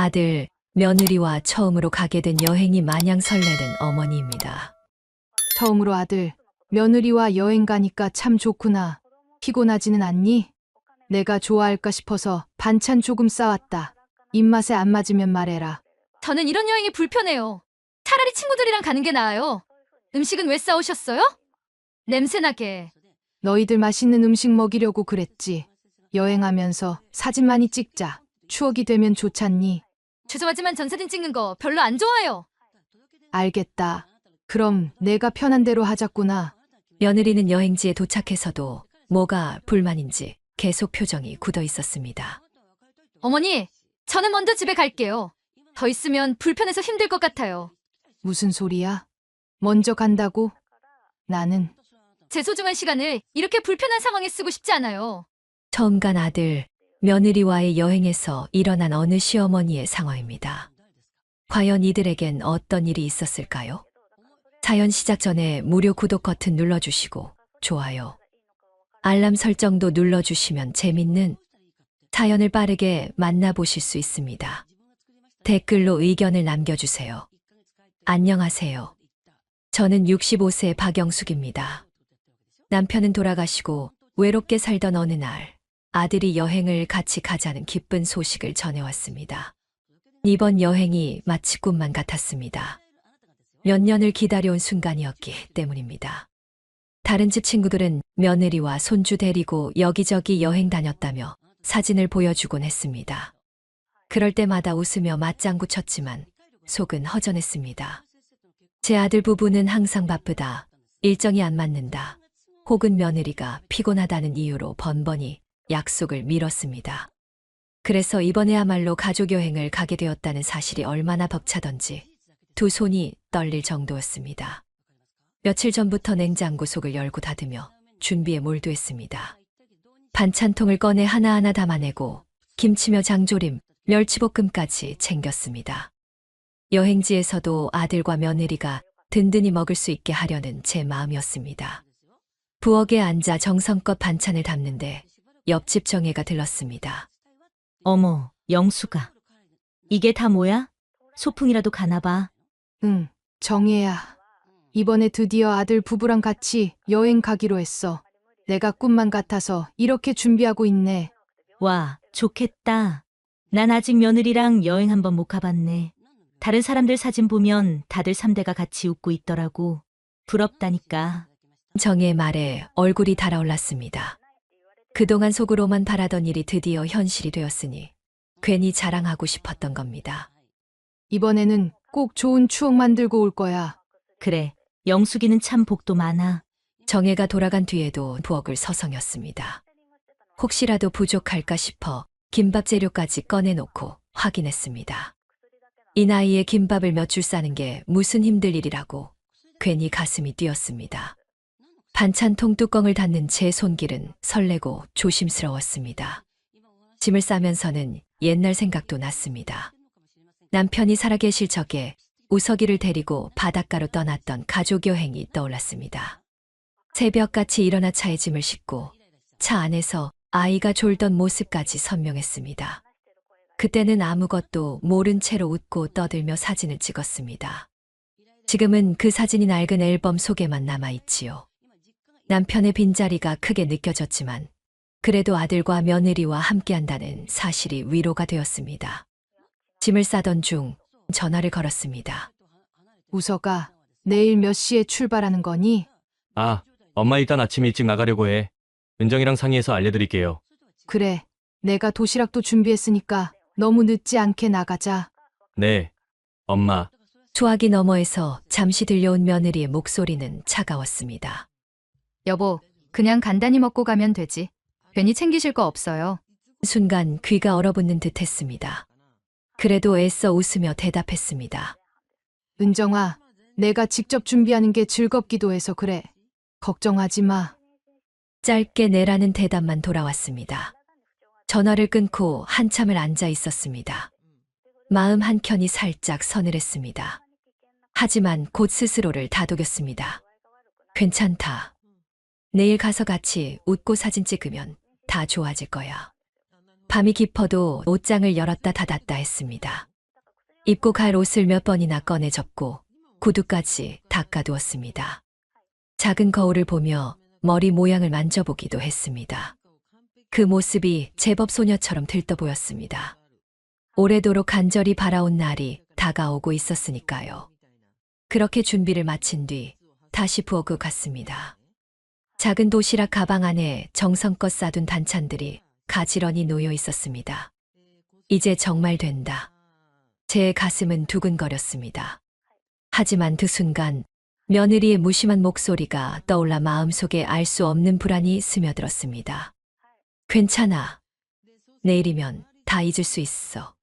아들, 며느리와 처음으로 가게 된 여행이 마냥 설레는 어머니입니다. 처음으로 아들, 며느리와 여행 가니까 참 좋구나. 피곤하지는 않니? 내가 좋아할까 싶어서 반찬 조금 싸왔다. 입맛에 안 맞으면 말해라. 저는 이런 여행이 불편해요. 차라리 친구들이랑 가는 게 나아요. 음식은 왜 싸오셨어요? 냄새나게. 너희들 맛있는 음식 먹이려고 그랬지. 여행하면서 사진 많이 찍자. 추억이 되면 좋잖니. 죄송하지만 전 사진 찍는 거 별로 안 좋아해요. 알겠다. 그럼 내가 편한 대로 하자꾸나. 며느리는 여행지에 도착해서도 뭐가 불만인지 계속 표정이 굳어 있었습니다. 어머니, 저는 먼저 집에 갈게요. 더 있으면 불편해서 힘들 것 같아요. 무슨 소리야? 먼저 간다고? 나는 제 소중한 시간을 이렇게 불편한 상황에 쓰고 싶지 않아요. 처음 간 아들, 며느리와의 여행에서 일어난 어느 시어머니의 상황입니다. 과연 이들에겐 어떤 일이 있었을까요? 사연 시작 전에 무료 구독 버튼 눌러주시고 좋아요, 알람 설정도 눌러주시면 재밌는 사연을 빠르게 만나보실 수 있습니다. 댓글로 의견을 남겨주세요. 안녕하세요. 저는 65세 박영숙입니다. 남편은 돌아가시고 외롭게 살던 어느 날 아들이 여행을 같이 가자는 기쁜 소식을 전해왔습니다. 이번 여행이 마치 꿈만 같았습니다. 몇 년을 기다려온 순간이었기 때문입니다. 다른 집 친구들은 며느리와 손주 데리고 여기저기 여행 다녔다며 사진을 보여주곤 했습니다. 그럴 때마다 웃으며 맞장구 쳤지만 속은 허전했습니다. 제 아들 부부는 항상 바쁘다, 일정이 안 맞는다, 혹은 며느리가 피곤하다는 이유로 번번이 약속을 미뤘습니다. 그래서 이번에야말로 가족여행을 가게 되었다는 사실이 얼마나 벅차던지 두 손이 떨릴 정도였습니다. 며칠 전부터 냉장고 속을 열고 닫으며 준비에 몰두했습니다. 반찬통을 꺼내 하나하나 담아내고 김치며 장조림, 멸치볶음까지 챙겼습니다. 여행지에서도 아들과 며느리가 든든히 먹을 수 있게 하려는 제 마음이었습니다. 부엌에 앉아 정성껏 반찬을 담는데 옆집 정혜가 들렀습니다. 어머, 영수가. 이게 다 뭐야? 소풍이라도 가나봐. 응, 정혜야. 이번에 드디어 아들 부부랑 같이 여행 가기로 했어. 내가 꿈만 같아서 이렇게 준비하고 있네. 와, 좋겠다. 난 아직 며느리랑 여행 한번 못 가봤네. 다른 사람들 사진 보면 다들 3대가 같이 웃고 있더라고. 부럽다니까. 정혜의 말에 얼굴이 달아올랐습니다. 그동안 속으로만 바라던 일이 드디어 현실이 되었으니 괜히 자랑하고 싶었던 겁니다. 이번에는 꼭 좋은 추억 만들고 올 거야. 그래, 영숙이는 참 복도 많아. 정혜가 돌아간 뒤에도 부엌을 서성였습니다. 혹시라도 부족할까 싶어 김밥 재료까지 꺼내놓고 확인했습니다. 이 나이에 김밥을 몇 줄 싸는 게 무슨 힘들 일이라고 괜히 가슴이 뛰었습니다. 반찬통 뚜껑을 닫는 제 손길은 설레고 조심스러웠습니다. 짐을 싸면서는 옛날 생각도 났습니다. 남편이 살아계실 적에 우석이를 데리고 바닷가로 떠났던 가족여행이 떠올랐습니다. 새벽같이 일어나 차에 짐을 싣고 차 안에서 아이가 졸던 모습까지 선명했습니다. 그때는 아무것도 모른 채로 웃고 떠들며 사진을 찍었습니다. 지금은 그 사진이 낡은 앨범 속에만 남아있지요. 남편의 빈자리가 크게 느껴졌지만 그래도 아들과 며느리와 함께한다는 사실이 위로가 되었습니다. 짐을 싸던 중 전화를 걸었습니다. 우석아, 내일 몇 시에 출발하는 거니? 아, 엄마 일단 아침 일찍 나가려고 해. 은정이랑 상의해서 알려드릴게요. 그래, 내가 도시락도 준비했으니까 너무 늦지 않게 나가자. 네, 엄마. 수화기 너머에서 잠시 들려온 며느리의 목소리는 차가웠습니다. 여보, 그냥 간단히 먹고 가면 되지. 괜히 챙기실 거 없어요. 순간 귀가 얼어붙는 듯 했습니다. 그래도 애써 웃으며 대답했습니다. 은정아, 내가 직접 준비하는 게 즐겁기도 해서 그래. 걱정하지 마. 짧게 내라는 대답만 돌아왔습니다. 전화를 끊고 한참을 앉아 있었습니다. 마음 한켠이 살짝 서늘했습니다. 하지만 곧 스스로를 다독였습니다. 괜찮다. 내일 가서 같이 웃고 사진 찍으면 다 좋아질 거야. 밤이 깊어도 옷장을 열었다 닫았다 했습니다. 입고 갈 옷을 몇 번이나 꺼내 접고 구두까지 닦아두었습니다. 작은 거울을 보며 머리 모양을 만져보기도 했습니다. 그 모습이 제법 소녀처럼 들떠 보였습니다. 오래도록 간절히 바라온 날이 다가오고 있었으니까요. 그렇게 준비를 마친 뒤 다시 부엌으로 갔습니다. 작은 도시락 가방 안에 정성껏 싸둔 반찬들이 가지런히 놓여 있었습니다. 이제 정말 된다. 제 가슴은 두근거렸습니다. 하지만 그 순간 며느리의 무심한 목소리가 떠올라 마음속에 알 수 없는 불안이 스며들었습니다. 괜찮아. 내일이면 다 잊을 수 있어.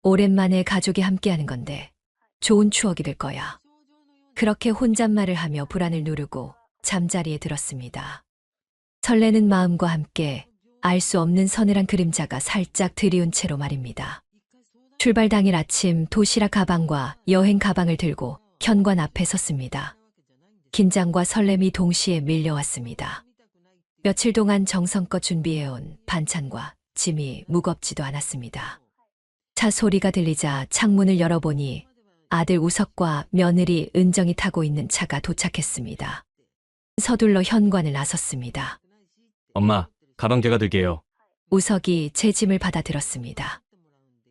오랜만에 가족이 함께하는 건데 좋은 추억이 될 거야. 그렇게 혼잣말을 하며 불안을 누르고 잠자리에 들었습니다. 설레는 마음과 함께 알 수 없는 서늘한 그림자가 살짝 드리운 채로 말입니다. 출발 당일 아침 도시락 가방과 여행 가방을 들고 현관 앞에 섰습니다. 긴장과 설렘이 동시에 밀려왔습니다. 며칠 동안 정성껏 준비해온 반찬과 짐이 무겁지도 않았습니다. 차 소리가 들리자 창문을 열어보니 아들 우석과 며느리 은정이 타고 있는 차가 도착했습니다. 서둘러 현관을 나섰습니다. 엄마, 가방 제가 들게요. 우석이 제 짐을 받아들었습니다.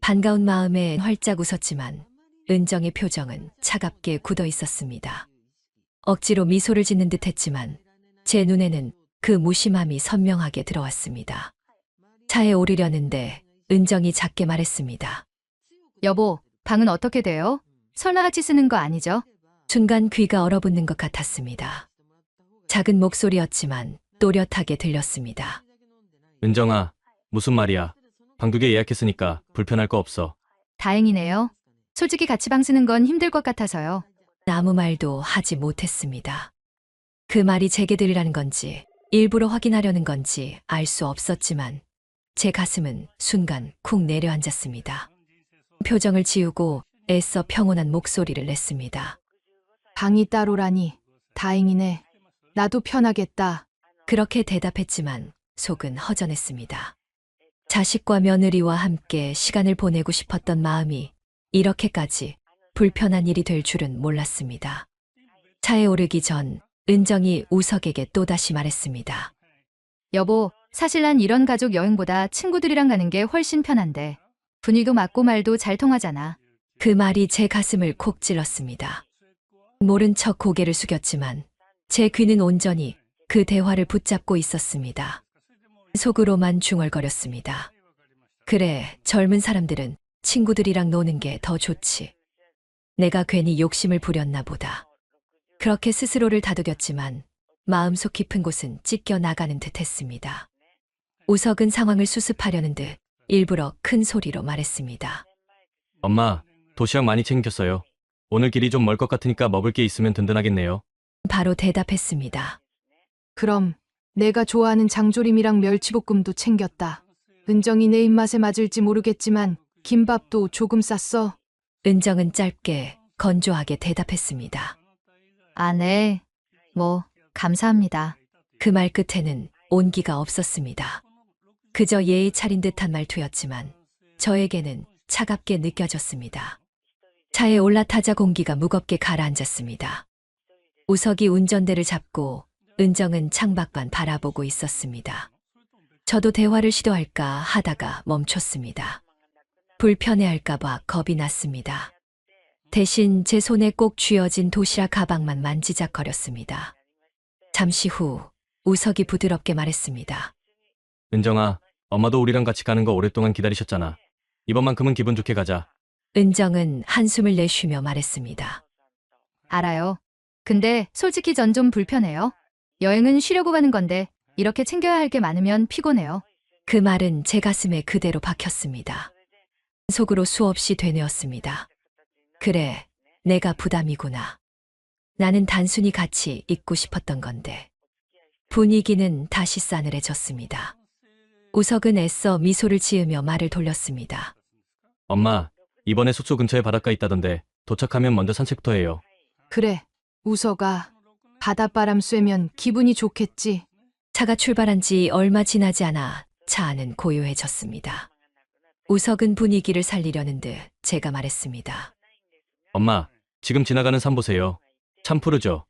반가운 마음에 활짝 웃었지만 은정의 표정은 차갑게 굳어 있었습니다. 억지로 미소를 짓는 듯 했지만 제 눈에는 그 무심함이 선명하게 들어왔습니다. 차에 오르려는데 은정이 작게 말했습니다. 여보, 방은 어떻게 돼요? 설마 같이 쓰는 거 아니죠? 순간 귀가 얼어붙는 것 같았습니다. 작은 목소리였지만 또렷하게 들렸습니다. 은정아, 무슨 말이야. 방 2개 예약했으니까 불편할 거 없어. 다행이네요. 솔직히 같이 방 쓰는 건 힘들 것 같아서요. 아무 말도 하지 못했습니다. 그 말이 제게 들리라는 건지 일부러 확인하려는 건지 알 수 없었지만 제 가슴은 순간 쿵 내려앉았습니다. 표정을 지우고 애써 평온한 목소리를 냈습니다. 방이 따로라니 다행이네. 나도 편하겠다. 그렇게 대답했지만 속은 허전했습니다. 자식과 며느리와 함께 시간을 보내고 싶었던 마음이 이렇게까지 불편한 일이 될 줄은 몰랐습니다. 차에 오르기 전 은정이 우석에게 또다시 말했습니다. 여보, 사실 난 이런 가족 여행보다 친구들이랑 가는 게 훨씬 편한데 분위기도 맞고 말도 잘 통하잖아. 그 말이 제 가슴을 콕 찔렀습니다. 모른 척 고개를 숙였지만 제 귀는 온전히 그 대화를 붙잡고 있었습니다. 속으로만 중얼거렸습니다. 그래, 젊은 사람들은 친구들이랑 노는 게 더 좋지. 내가 괜히 욕심을 부렸나 보다. 그렇게 스스로를 다독였지만 마음속 깊은 곳은 찢겨 나가는 듯 했습니다. 우석은 상황을 수습하려는 듯 일부러 큰 소리로 말했습니다. 엄마, 도시락 많이 챙겼어요. 오늘 길이 좀 멀 것 같으니까 먹을 게 있으면 든든하겠네요. 바로 대답했습니다. 그럼 내가 좋아하는 장조림이랑 멸치볶음도 챙겼다. 은정이 내 입맛에 맞을지 모르겠지만 김밥도 조금 쌌어. 은정은 짧게 건조하게 대답했습니다. 아, 네. 감사합니다. 그 말 끝에는 온기가 없었습니다. 그저 예의 차린 듯한 말투였지만 저에게는 차갑게 느껴졌습니다. 차에 올라타자 공기가 무겁게 가라앉았습니다. 우석이 운전대를 잡고 은정은 창밖만 바라보고 있었습니다. 저도 대화를 시도할까 하다가 멈췄습니다. 불편해할까봐 겁이 났습니다. 대신 제 손에 꼭 쥐어진 도시락 가방만 만지작거렸습니다. 잠시 후 우석이 부드럽게 말했습니다. 은정아, 엄마도 우리랑 같이 가는 거 오랫동안 기다리셨잖아. 이번만큼은 기분 좋게 가자. 은정은 한숨을 내쉬며 말했습니다. 알아요. 근데 솔직히 전 좀 불편해요. 여행은 쉬려고 가는 건데 이렇게 챙겨야 할 게 많으면 피곤해요. 그 말은 제 가슴에 그대로 박혔습니다. 속으로 수없이 되뇌었습니다. 그래, 내가 부담이구나. 나는 단순히 같이 있고 싶었던 건데. 분위기는 다시 싸늘해졌습니다. 우석은 애써 미소를 지으며 말을 돌렸습니다. 엄마, 이번에 숙소 근처에 바닷가 있다던데 도착하면 먼저 산책부터 해요. 그래, 우석아. 바닷바람 쐬면 기분이 좋겠지. 차가 출발한 지 얼마 지나지 않아 차 안은 고요해졌습니다. 우석은 분위기를 살리려는 듯 제가 말했습니다. 엄마, 지금 지나가는 산 보세요. 참 푸르죠?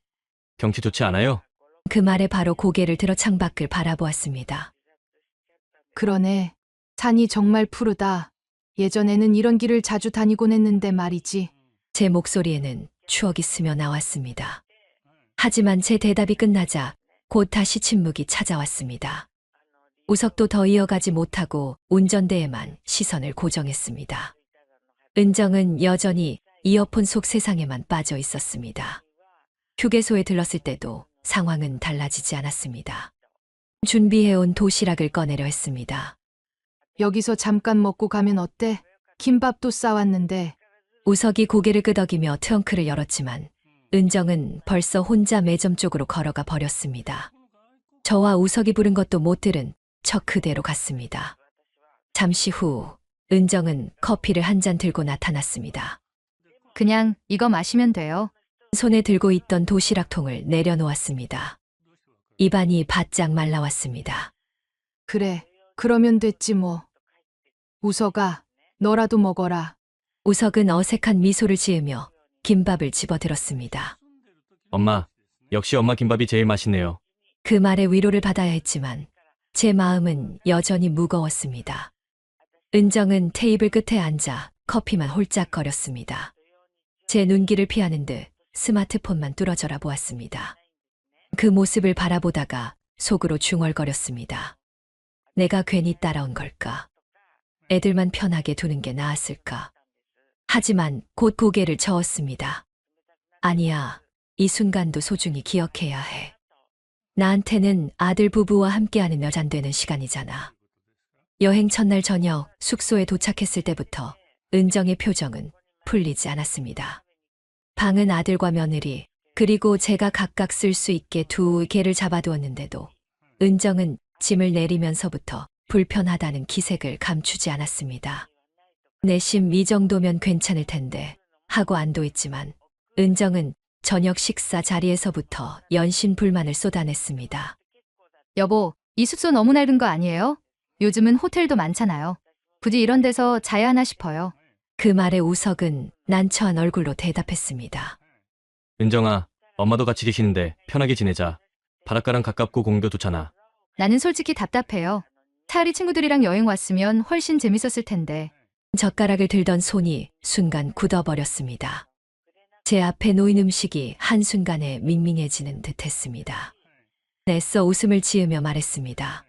경치 좋지 않아요? 그 말에 바로 고개를 들어 창밖을 바라보았습니다. 그러네. 산이 정말 푸르다. 예전에는 이런 길을 자주 다니곤 했는데 말이지. 제 목소리에는 추억이 스며 나왔습니다. 하지만 제 대답이 끝나자 곧 다시 침묵이 찾아왔습니다. 우석도 더 이어가지 못하고 운전대에만 시선을 고정했습니다. 은정은 여전히 이어폰 속 세상에만 빠져 있었습니다. 휴게소에 들렀을 때도 상황은 달라지지 않았습니다. 준비해온 도시락을 꺼내려 했습니다. 여기서 잠깐 먹고 가면 어때? 김밥도 싸왔는데. 우석이 고개를 끄덕이며 트렁크를 열었지만 은정은 벌써 혼자 매점 쪽으로 걸어가 버렸습니다. 저와 우석이 부른 것도 못 들은 척 그대로 갔습니다. 잠시 후 은정은 커피를 한 잔 들고 나타났습니다. 그냥 이거 마시면 돼요. 손에 들고 있던 도시락통을 내려놓았습니다. 입안이 바짝 말라왔습니다. 그래, 그러면 됐지 뭐. 우석아, 너라도 먹어라. 우석은 어색한 미소를 지으며 김밥을 집어들었습니다. 엄마, 역시 엄마 김밥이 제일 맛있네요. 그 말에 위로를 받아야 했지만 제 마음은 여전히 무거웠습니다. 은정은 테이블 끝에 앉아 커피만 홀짝거렸습니다. 제 눈길을 피하는 듯 스마트폰만 뚫어져라 보았습니다. 그 모습을 바라보다가 속으로 중얼거렸습니다. 내가 괜히 따라온 걸까? 애들만 편하게 두는 게 나았을까? 하지만 곧 고개를 저었습니다. 아니야, 이 순간도 소중히 기억해야 해. 나한테는 아들 부부와 함께하는 여잔 되는 시간이잖아. 여행 첫날 저녁 숙소에 도착했을 때부터 은정의 표정은 풀리지 않았습니다. 방은 아들과 며느리 그리고 제가 각각 쓸 수 있게 두 개를 잡아두었는데도 은정은 짐을 내리면서부터 불편하다는 기색을 감추지 않았습니다. 내심 이 정도면 괜찮을 텐데 하고 안도했지만 은정은 저녁 식사 자리에서부터 연신 불만을 쏟아냈습니다. 여보, 이 숙소 너무 낡은 거 아니에요? 요즘은 호텔도 많잖아요. 굳이 이런 데서 자야 하나 싶어요. 그 말에 우석은 난처한 얼굴로 대답했습니다. 은정아, 엄마도 같이 계시는데 편하게 지내자. 바닷가랑 가깝고 공도 좋잖아. 나는 솔직히 답답해요. 차라리 친구들이랑 여행 왔으면 훨씬 재밌었을 텐데. 젓가락을 들던 손이 순간 굳어버렸습니다. 제 앞에 놓인 음식이 한순간에 밍밍해지는 듯했습니다. 애써 웃음을 지으며 말했습니다.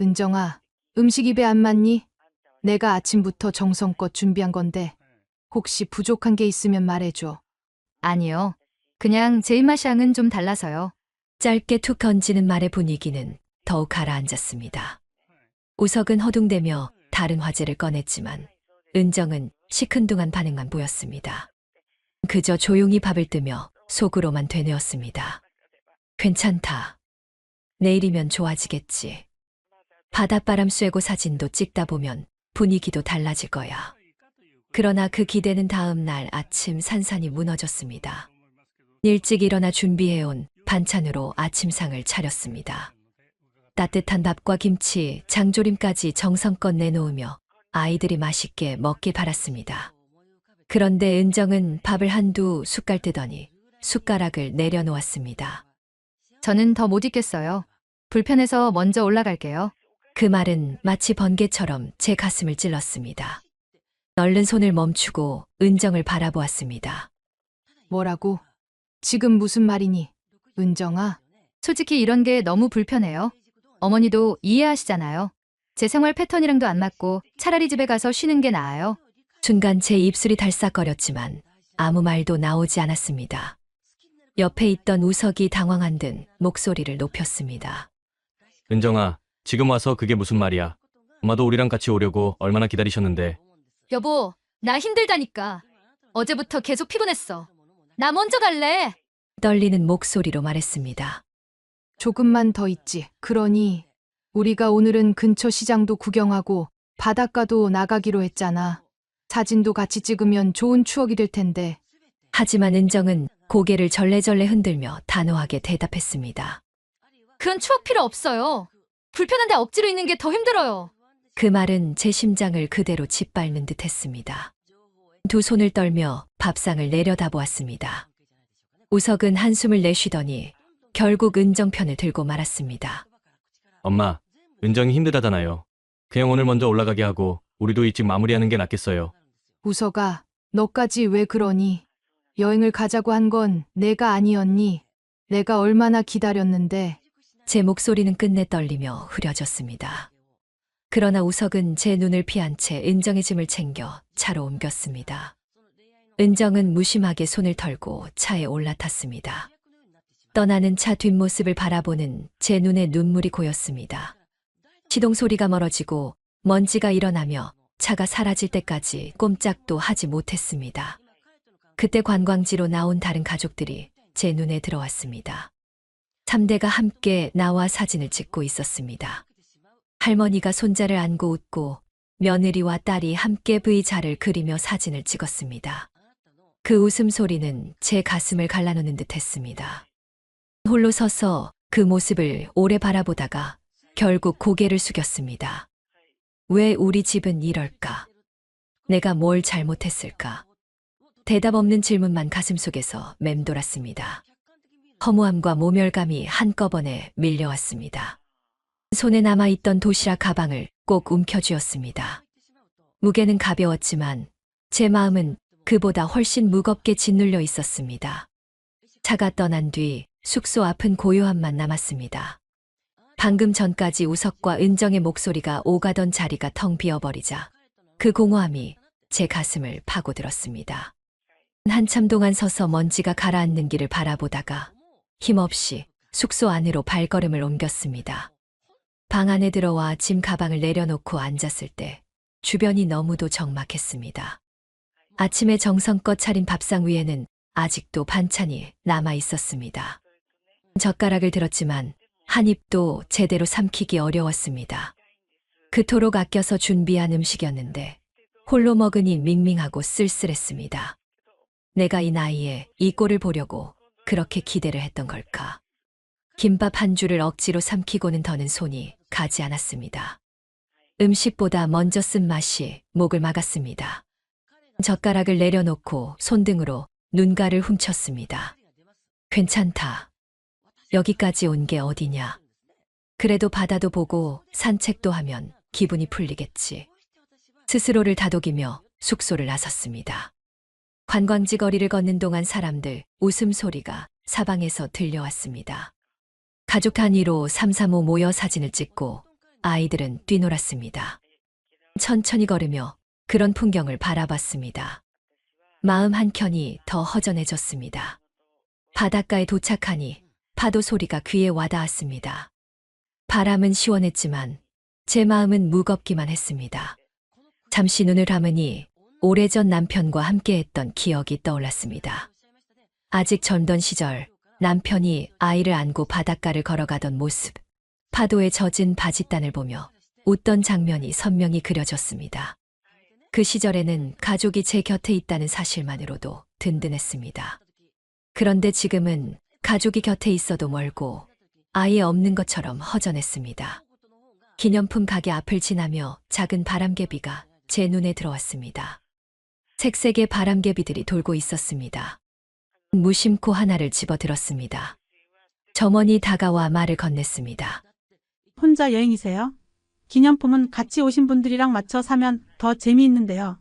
은정아, 음식 입에 안 맞니? 내가 아침부터 정성껏 준비한 건데 혹시 부족한 게 있으면 말해줘. 아니요. 그냥 제 입맛이랑은 좀 달라서요. 짧게 툭 던지는 말의 분위기는 더욱 가라앉았습니다. 우석은 허둥대며 다른 화제를 꺼냈지만 은정은 시큰둥한 반응만 보였습니다. 그저 조용히 밥을 뜨며 속으로만 되뇌었습니다. 괜찮다. 내일이면 좋아지겠지. 바닷바람 쐬고 사진도 찍다 보면 분위기도 달라질 거야. 그러나 그 기대는 다음 날 아침 산산이 무너졌습니다. 일찍 일어나 준비해온 반찬으로 아침상을 차렸습니다. 따뜻한 밥과 김치, 장조림까지 정성껏 내놓으며 아이들이 맛있게 먹길 바랐습니다. 그런데 은정은 밥을 한두 숟갈 뜨더니 숟가락을 내려놓았습니다. 저는 더 못 있겠어요. 불편해서 먼저 올라갈게요. 그 말은 마치 번개처럼 제 가슴을 찔렀습니다. 얼른 손을 멈추고 은정을 바라보았습니다. 뭐라고? 지금 무슨 말이니? 은정아, 솔직히 이런 게 너무 불편해요. 어머니도 이해하시잖아요. 제 생활 패턴이랑도 안 맞고 차라리 집에 가서 쉬는 게 나아요. 순간 제 입술이 달싹거렸지만 아무 말도 나오지 않았습니다. 옆에 있던 우석이 당황한 듯 목소리를 높였습니다. 은정아, 지금 와서 그게 무슨 말이야. 엄마도 우리랑 같이 오려고 얼마나 기다리셨는데. 여보, 나 힘들다니까. 어제부터 계속 피곤했어. 나 먼저 갈래. 떨리는 목소리로 말했습니다. 조금만 더 있지. 그러니 우리가 오늘은 근처 시장도 구경하고 바닷가도 나가기로 했잖아. 사진도 같이 찍으면 좋은 추억이 될 텐데. 하지만 은정은 고개를 절레절레 흔들며 단호하게 대답했습니다. 그런 추억 필요 없어요. 불편한데 억지로 있는 게 더 힘들어요. 그 말은 제 심장을 그대로 짓밟는 듯 했습니다. 두 손을 떨며 밥상을 내려다보았습니다. 우석은 한숨을 내쉬더니 결국 은정 편을 들고 말았습니다. 엄마, 은정이 힘들다잖아요. 그냥 오늘 먼저 올라가게 하고 우리도 일찍 마무리하는 게 낫겠어요. 우석아, 너까지 왜 그러니? 여행을 가자고 한 건 내가 아니었니? 내가 얼마나 기다렸는데. 제 목소리는 끝내 떨리며 흐려졌습니다. 그러나 우석은 제 눈을 피한 채 은정의 짐을 챙겨 차로 옮겼습니다. 은정은 무심하게 손을 털고 차에 올라탔습니다. 떠나는 차 뒷모습을 바라보는 제 눈에 눈물이 고였습니다. 시동 소리가 멀어지고 먼지가 일어나며 차가 사라질 때까지 꼼짝도 하지 못했습니다. 그때 관광지로 나온 다른 가족들이 제 눈에 들어왔습니다. 3대가 함께 나와 사진을 찍고 있었습니다. 할머니가 손자를 안고 웃고 며느리와 딸이 함께 V자를 그리며 사진을 찍었습니다. 그 웃음소리는 제 가슴을 갈라놓는 듯 했습니다. 홀로 서서 그 모습을 오래 바라보다가 결국 고개를 숙였습니다. 왜 우리 집은 이럴까? 내가 뭘 잘못했을까? 대답 없는 질문만 가슴속에서 맴돌았습니다. 허무함과 모멸감이 한꺼번에 밀려왔습니다. 손에 남아있던 도시락 가방을 꼭 움켜쥐었습니다. 무게는 가벼웠지만 제 마음은 그보다 훨씬 무겁게 짓눌려 있었습니다. 차가 떠난 뒤 숙소 앞은 고요함만 남았습니다. 방금 전까지 우석과 은정의 목소리가 오가던 자리가 텅 비어버리자 그 공허함이 제 가슴을 파고들었습니다. 한참 동안 서서 먼지가 가라앉는 길을 바라보다가 힘없이 숙소 안으로 발걸음을 옮겼습니다. 방 안에 들어와 짐 가방을 내려놓고 앉았을 때 주변이 너무도 적막했습니다. 아침에 정성껏 차린 밥상 위에는 아직도 반찬이 남아 있었습니다. 젓가락을 들었지만 한 입도 제대로 삼키기 어려웠습니다. 그토록 아껴서 준비한 음식이었는데 홀로 먹으니 밍밍하고 쓸쓸했습니다. 내가 이 나이에 이 꼴을 보려고 그렇게 기대를 했던 걸까? 김밥 한 줄을 억지로 삼키고는 더는 손이 가지 않았습니다. 음식보다 먼저 쓴 맛이 목을 막았습니다. 젓가락을 내려놓고 손등으로 눈가를 훔쳤습니다. 괜찮다. 여기까지 온 게 어디냐. 그래도 바다도 보고 산책도 하면 기분이 풀리겠지. 스스로를 다독이며 숙소를 나섰습니다. 관광지 거리를 걷는 동안 사람들 웃음소리가 사방에서 들려왔습니다. 가족 단위로 3, 4모 모여 사진을 찍고 아이들은 뛰놀았습니다. 천천히 걸으며 그런 풍경을 바라봤습니다. 마음 한켠이 더 허전해졌습니다. 바닷가에 도착하니 파도 소리가 귀에 와닿았습니다. 바람은 시원했지만 제 마음은 무겁기만 했습니다. 잠시 눈을 감으니 오래전 남편과 함께했던 기억이 떠올랐습니다. 아직 젊던 시절 남편이 아이를 안고 바닷가를 걸어가던 모습, 파도에 젖은 바짓단을 보며 웃던 장면이 선명히 그려졌습니다. 그 시절에는 가족이 제 곁에 있다는 사실만으로도 든든했습니다. 그런데 지금은 가족이 곁에 있어도 멀고 아예 없는 것처럼 허전했습니다. 기념품 가게 앞을 지나며 작은 바람개비가 제 눈에 들어왔습니다. 색색의 바람개비들이 돌고 있었습니다. 무심코 하나를 집어들었습니다. 점원이 다가와 말을 건넸습니다. 혼자 여행이세요? 기념품은 같이 오신 분들이랑 맞춰 사면 더 재미있는데요.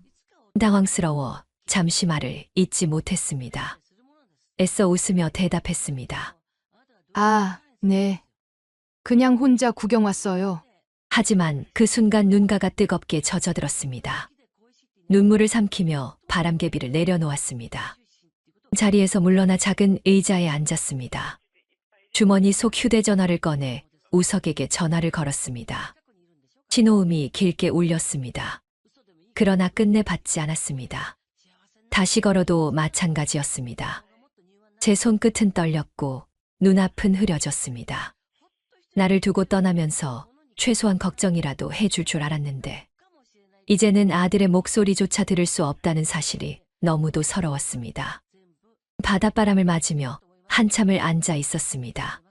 당황스러워 잠시 말을 잇지 못했습니다. 애써 웃으며 대답했습니다. 아, 네. 그냥 혼자 구경 왔어요. 하지만 그 순간 눈가가 뜨겁게 젖어들었습니다. 눈물을 삼키며 바람개비를 내려놓았습니다. 자리에서 물러나 작은 의자에 앉았습니다. 주머니 속 휴대전화를 꺼내 우석에게 전화를 걸었습니다. 신호음이 길게 울렸습니다. 그러나 끝내 받지 않았습니다. 다시 걸어도 마찬가지였습니다. 제 손끝은 떨렸고 눈앞은 흐려졌습니다. 나를 두고 떠나면서 최소한 걱정이라도 해줄 줄 알았는데 이제는 아들의 목소리조차 들을 수 없다는 사실이 너무도 서러웠습니다. 바닷바람을 맞으며 한참을 앉아 있었습니다.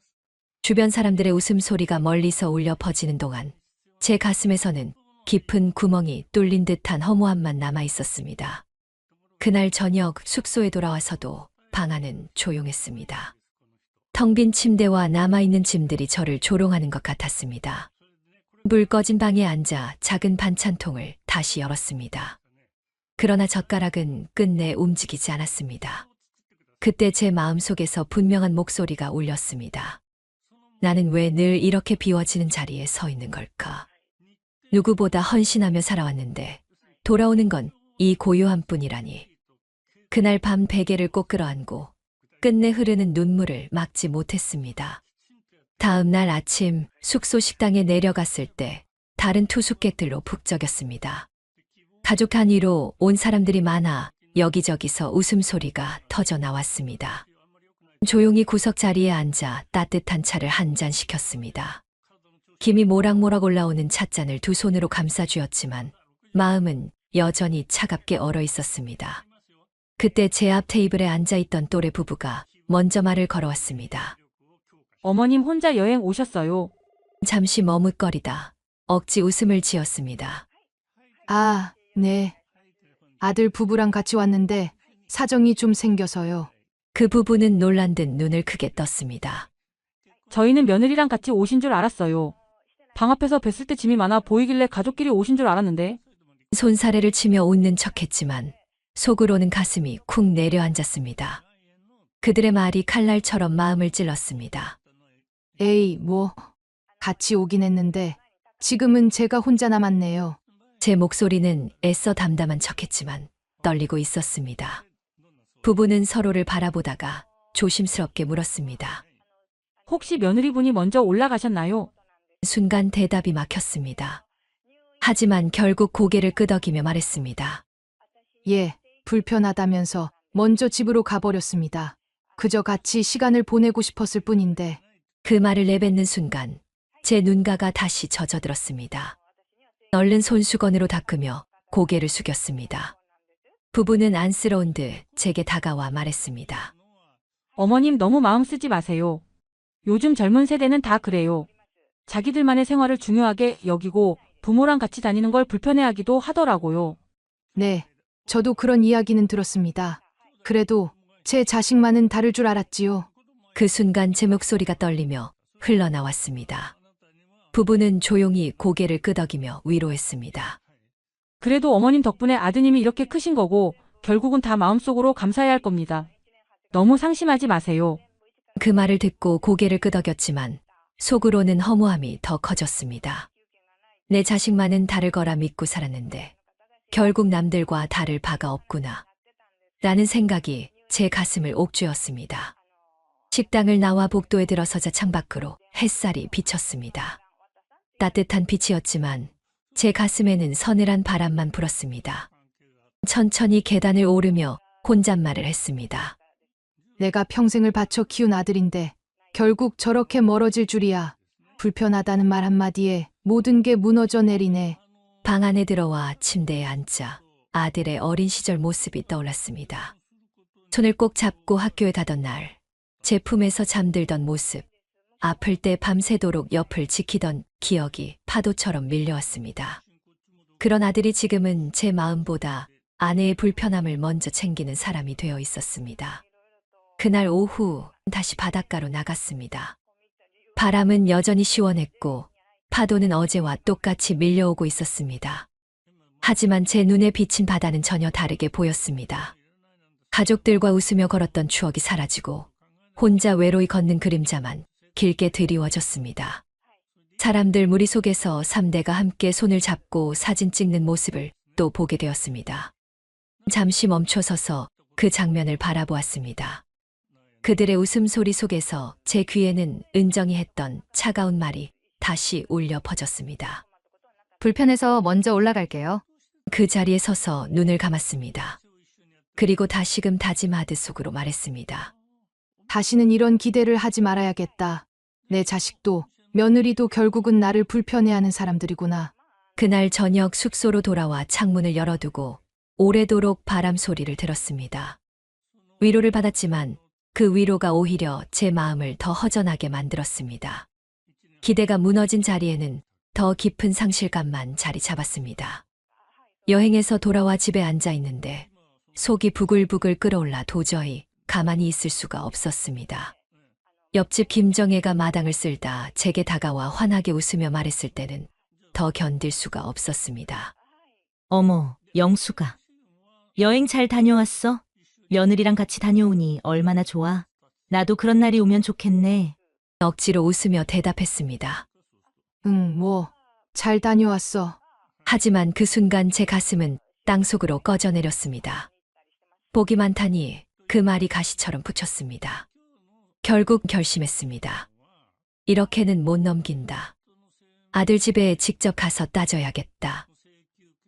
주변 사람들의 웃음소리가 멀리서 울려 퍼지는 동안 제 가슴에서는 깊은 구멍이 뚫린 듯한 허무함만 남아 있었습니다. 그날 저녁 숙소에 돌아와서도 방 안은 조용했습니다. 텅 빈 침대와 남아있는 짐들이 저를 조롱하는 것 같았습니다. 불 꺼진 방에 앉아 작은 반찬통을 다시 열었습니다. 그러나 젓가락은 끝내 움직이지 않았습니다. 그때 제 마음속에서 분명한 목소리가 울렸습니다. 나는 왜 늘 이렇게 비워지는 자리에 서 있는 걸까? 누구보다 헌신하며 살아왔는데 돌아오는 건 이 고요함 뿐이라니. 그날 밤 베개를 꼭 끌어안고 끝내 흐르는 눈물을 막지 못했습니다. 다음 날 아침 숙소 식당에 내려갔을 때 다른 투숙객들로 북적였습니다. 가족 단위로 온 사람들이 많아 여기저기서 웃음소리가 터져 나왔습니다. 조용히 구석 자리에 앉아 따뜻한 차를 한 잔 시켰습니다. 김이 모락모락 올라오는 찻잔을 두 손으로 감싸쥐었지만 마음은 여전히 차갑게 얼어 있었습니다. 그때 제 앞 테이블에 앉아있던 또래 부부가 먼저 말을 걸어왔습니다. 어머님 혼자 여행 오셨어요. 잠시 머뭇거리다 억지 웃음을 지었습니다. 아, 네. 아들 부부랑 같이 왔는데 사정이 좀 생겨서요. 그 부부는 놀란 듯 눈을 크게 떴습니다. 저희는 며느리랑 같이 오신 줄 알았어요. 방 앞에서 뵀을 때 짐이 많아 보이길래 가족끼리 오신 줄 알았는데. 손사래를 치며 웃는 척했지만 속으로는 가슴이 쿵 내려앉았습니다. 그들의 말이 칼날처럼 마음을 찔렀습니다. 에이, 뭐. 같이 오긴 했는데 지금은 제가 혼자 남았네요. 제 목소리는 애써 담담한 척했지만 떨리고 있었습니다. 부부는 서로를 바라보다가 조심스럽게 물었습니다. 혹시 며느리분이 먼저 올라가셨나요? 순간 대답이 막혔습니다. 하지만 결국 고개를 끄덕이며 말했습니다. 예, 불편하다면서 먼저 집으로 가버렸습니다. 그저 같이 시간을 보내고 싶었을 뿐인데. 그 말을 내뱉는 순간 제 눈가가 다시 젖어들었습니다. 얼른 손수건으로 닦으며 고개를 숙였습니다. 부부는 안쓰러운 듯 제게 다가와 말했습니다. 어머님 너무 마음 쓰지 마세요. 요즘 젊은 세대는 다 그래요. 자기들만의 생활을 중요하게 여기고 부모랑 같이 다니는 걸 불편해하기도 하더라고요. 네, 저도 그런 이야기는 들었습니다. 그래도 제 자식만은 다를 줄 알았지요. 그 순간 제 목소리가 떨리며 흘러나왔습니다. 부부는 조용히 고개를 끄덕이며 위로했습니다. 그래도 어머님 덕분에 아드님이 이렇게 크신 거고 결국은 다 마음속으로 감사해야 할 겁니다. 너무 상심하지 마세요. 그 말을 듣고 고개를 끄덕였지만 속으로는 허무함이 더 커졌습니다. 내 자식만은 다를 거라 믿고 살았는데 결국 남들과 다를 바가 없구나 라는 생각이 제 가슴을 옥죄었습니다. 식당을 나와 복도에 들어서자 창밖으로 햇살이 비쳤습니다. 따뜻한 빛이었지만 제 가슴에는 서늘한 바람만 불었습니다. 천천히 계단을 오르며 혼잣말을 했습니다. 내가 평생을 바쳐 키운 아들인데 결국 저렇게 멀어질 줄이야. 불편하다는 말 한마디에 모든 게 무너져 내리네. 방 안에 들어와 침대에 앉자 아들의 어린 시절 모습이 떠올랐습니다. 손을 꼭 잡고 학교에 가던 날, 제 품에서 잠들던 모습, 아플 때 밤새도록 옆을 지키던 기억이 파도처럼 밀려왔습니다. 그런 아들이 지금은 제 마음보다 아내의 불편함을 먼저 챙기는 사람이 되어 있었습니다. 그날 오후 다시 바닷가로 나갔습니다. 바람은 여전히 시원했고 파도는 어제와 똑같이 밀려오고 있었습니다. 하지만 제 눈에 비친 바다는 전혀 다르게 보였습니다. 가족들과 웃으며 걸었던 추억이 사라지고 혼자 외로이 걷는 그림자만 길게 드리워졌습니다. 사람들 무리 속에서 3대가 함께 손을 잡고 사진 찍는 모습을 또 보게 되었습니다. 잠시 멈춰서서 그 장면을 바라보았습니다. 그들의 웃음소리 속에서 제 귀에는 은정이 했던 차가운 말이 다시 울려 퍼졌습니다. 불편해서 먼저 올라갈게요. 그 자리에 서서 눈을 감았습니다. 그리고 다시금 다짐하듯 속으로 말했습니다. 다시는 이런 기대를 하지 말아야겠다. 내 자식도 며느리도 결국은 나를 불편해하는 사람들이구나. 그날 저녁 숙소로 돌아와 창문을 열어두고 오래도록 바람 소리를 들었습니다. 위로를 받았지만 그 위로가 오히려 제 마음을 더 허전하게 만들었습니다. 기대가 무너진 자리에는 더 깊은 상실감만 자리 잡았습니다. 여행에서 돌아와 집에 앉아 있는데 속이 부글부글 끓어올라 도저히 가만히 있을 수가 없었습니다. 옆집 김정혜가 마당을 쓸다 제게 다가와 환하게 웃으며 말했을 때는 더 견딜 수가 없었습니다. 어머, 영수가. 여행 잘 다녀왔어? 며느리랑 같이 다녀오니 얼마나 좋아. 나도 그런 날이 오면 좋겠네. 억지로 웃으며 대답했습니다. 응, 뭐, 잘 다녀왔어. 하지만 그 순간 제 가슴은 땅속으로 꺼져내렸습니다. 복이 많다니 그 말이 가시처럼 붙였습니다. 결국 결심했습니다. 이렇게는 못 넘긴다. 아들 집에 직접 가서 따져야겠다.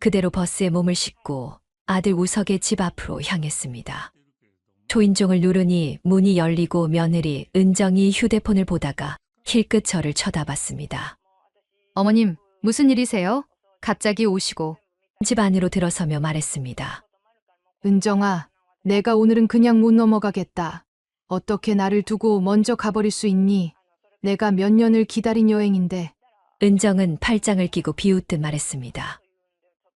그대로 버스에 몸을 싣고 아들 우석의 집 앞으로 향했습니다. 초인종을 누르니 문이 열리고 며느리 은정이 휴대폰을 보다가 힐끗 저를 쳐다봤습니다. 어머님, 무슨 일이세요? 갑자기 오시고. 집 안으로 들어서며 말했습니다. 은정아, 내가 오늘은 그냥 못 넘어가겠다. 어떻게 나를 두고 먼저 가버릴 수 있니? 내가 몇 년을 기다린 여행인데. 은정은 팔짱을 끼고 비웃듯 말했습니다.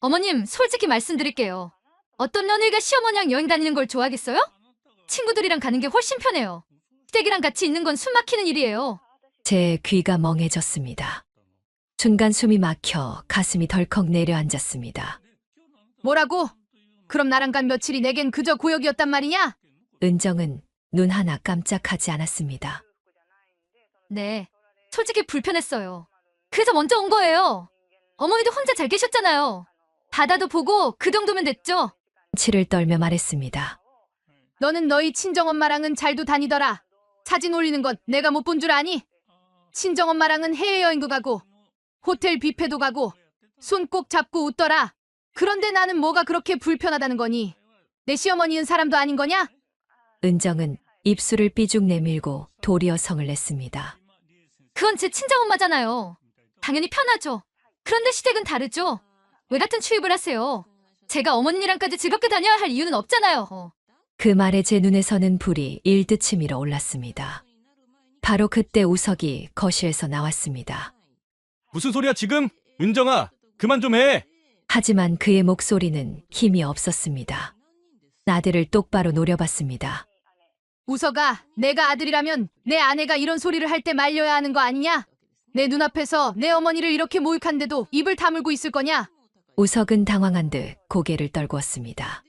어머님, 솔직히 말씀드릴게요. 어떤 며느리가 시어머니랑 여행 다니는 걸 좋아하겠어요? 친구들이랑 가는 게 훨씬 편해요. 시댁이랑 같이 있는 건 숨 막히는 일이에요. 제 귀가 멍해졌습니다. 순간 숨이 막혀 가슴이 덜컥 내려앉았습니다. 뭐라고? 그럼 나랑 간 며칠이 내겐 그저 고역이었단 말이냐? 은정은 눈 하나 깜짝하지 않았습니다. 네, 솔직히 불편했어요. 그래서 먼저 온 거예요. 어머니도 혼자 잘 계셨잖아요. 바다도 보고 그 정도면 됐죠? 치를 떨며 말했습니다. 너는 너희 친정엄마랑은 잘도 다니더라. 사진 올리는 건 내가 못 본 줄 아니? 친정엄마랑은 해외여행도 가고 호텔 뷔페도 가고 손 꼭 잡고 웃더라. 그런데 나는 뭐가 그렇게 불편하다는 거니? 내 시어머니는 사람도 아닌 거냐? 은정은 입술을 삐죽 내밀고 도리어 성을 냈습니다. 그건 제 친정엄마잖아요. 당연히 편하죠. 그런데 시댁은 다르죠. 왜 같은 취급을 하세요? 제가 어머니랑까지 즐겁게 다녀야 할 이유는 없잖아요. 그 말에 제 눈에서는 불이 일듯 치밀어 올랐습니다. 바로 그때 우석이 거실에서 나왔습니다. 무슨 소리야 지금? 은정아, 그만 좀 해. 하지만 그의 목소리는 힘이 없었습니다. 아들을 똑바로 노려봤습니다. 우석아, 내가 아들이라면 내 아내가 이런 소리를 할 때 말려야 하는 거 아니냐? 내 눈앞에서 내 어머니를 이렇게 모욕한데도 입을 다물고 있을 거냐? 우석은 당황한 듯 고개를 떨구었습니다.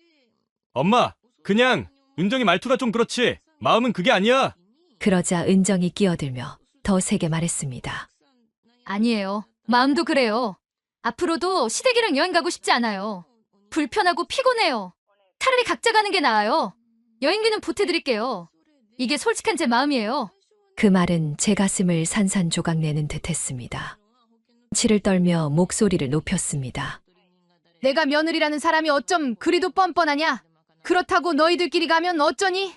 엄마, 그냥 은정이 말투가 좀 그렇지. 마음은 그게 아니야. 그러자 은정이 끼어들며 더 세게 말했습니다. 아니에요. 마음도 그래요. 앞으로도 시댁이랑 여행 가고 싶지 않아요. 불편하고 피곤해요. 차라리 각자 가는 게 나아요. 여행비는 보태드릴게요. 이게 솔직한 제 마음이에요. 그 말은 제 가슴을 산산조각 내는 듯 했습니다. 치를 떨며 목소리를 높였습니다. 내가 며느리라는 사람이 어쩜 그리도 뻔뻔하냐? 그렇다고 너희들끼리 가면 어쩌니?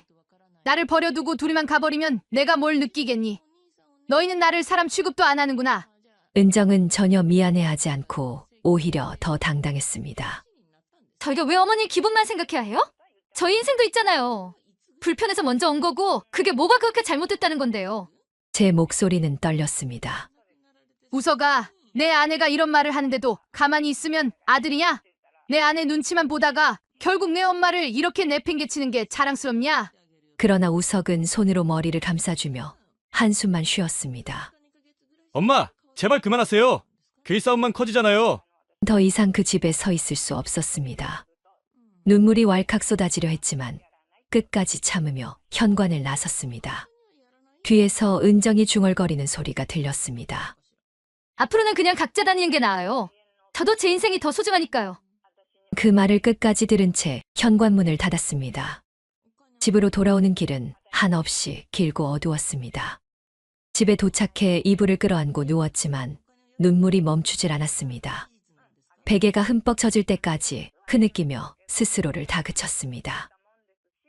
나를 버려두고 둘이만 가버리면 내가 뭘 느끼겠니? 너희는 나를 사람 취급도 안 하는구나. 은정은 전혀 미안해하지 않고 오히려 더 당당했습니다. 저희가 왜 어머니 기분만 생각해야 해요? 저희 인생도 있잖아요. 불편해서 먼저 온 거고 그게 뭐가 그렇게 잘못됐다는 건데요. 제 목소리는 떨렸습니다. 우석아, 내 아내가 이런 말을 하는데도 가만히 있으면 아들이냐? 내 아내 눈치만 보다가 결국 내 엄마를 이렇게 내팽개치는 게 자랑스럽냐? 그러나 우석은 손으로 머리를 감싸주며 한숨만 쉬었습니다. 엄마, 제발 그만하세요. 괜히 싸움만 커지잖아요. 더 이상 그 집에 서 있을 수 없었습니다. 눈물이 왈칵 쏟아지려 했지만 끝까지 참으며 현관을 나섰습니다. 귀에서 은정이 중얼거리는 소리가 들렸습니다. 앞으로는 그냥 각자 다니는 게 나아요. 저도 제 인생이 더 소중하니까요. 그 말을 끝까지 들은 채 현관문을 닫았습니다. 집으로 돌아오는 길은 한없이 길고 어두웠습니다. 집에 도착해 이불을 끌어안고 누웠지만 눈물이 멈추질 않았습니다. 베개가 흠뻑 젖을 때까지 흐느끼며 스스로를 다그쳤습니다.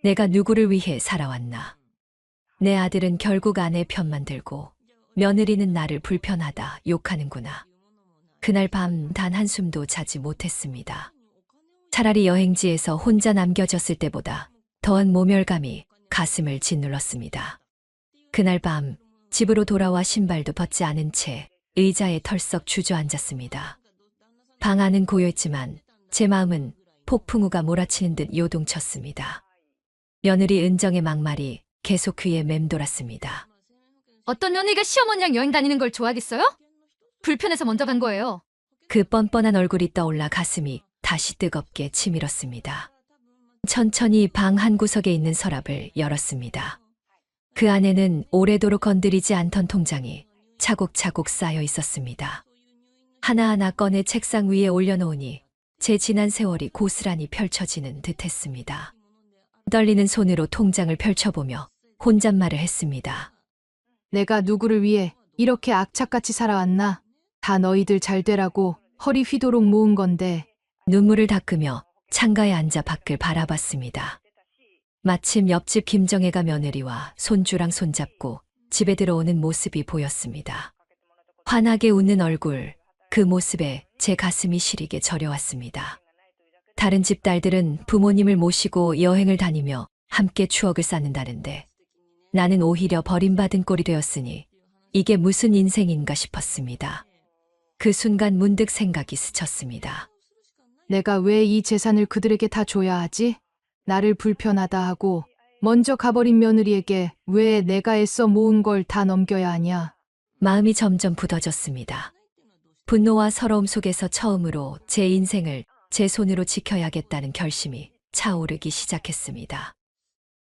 내가 누구를 위해 살아왔나. 내 아들은 결국 아내 편만 들고 며느리는 나를 불편하다 욕하는구나. 그날 밤 단 한숨도 자지 못했습니다. 차라리 여행지에서 혼자 남겨졌을 때보다 더한 모멸감이 가슴을 짓눌렀습니다. 그날 밤 집으로 돌아와 신발도 벗지 않은 채 의자에 털썩 주저앉았습니다. 방 안은 고요했지만 제 마음은 폭풍우가 몰아치는 듯 요동쳤습니다. 며느리 은정의 막말이 계속 귀에 맴돌았습니다. 어떤 며느리가 시어머니랑 여행 다니는 걸 좋아하겠어요? 불편해서 먼저 간 거예요. 그 뻔뻔한 얼굴이 떠올라 가슴이 다시 뜨겁게 치밀었습니다. 천천히 방 한 구석에 있는 서랍을 열었습니다. 그 안에는 오래도록 건드리지 않던 통장이 차곡차곡 쌓여 있었습니다. 하나하나 꺼내 책상 위에 올려놓으니 제 지난 세월이 고스란히 펼쳐지는 듯했습니다. 떨리는 손으로 통장을 펼쳐보며 혼잣말을 했습니다. 내가 누구를 위해 이렇게 악착같이 살아왔나? 다 너희들 잘 되라고 허리 휘도록 모은 건데. 눈물을 닦으며 창가에 앉아 밖을 바라봤습니다. 마침 옆집 김정혜가 며느리와 손주랑 손잡고 집에 들어오는 모습이 보였습니다. 환하게 웃는 얼굴, 그 모습에 제 가슴이 시리게 저려왔습니다. 다른 집 딸들은 부모님을 모시고 여행을 다니며 함께 추억을 쌓는다는데 나는 오히려 버림받은 꼴이 되었으니 이게 무슨 인생인가 싶었습니다. 그 순간 문득 생각이 스쳤습니다. 내가 왜 이 재산을 그들에게 다 줘야 하지? 나를 불편하다 하고 먼저 가버린 며느리에게 왜 내가 애써 모은 걸 다 넘겨야 하냐? 마음이 점점 굳어졌습니다. 분노와 서러움 속에서 처음으로 제 인생을 제 손으로 지켜야겠다는 결심이 차오르기 시작했습니다.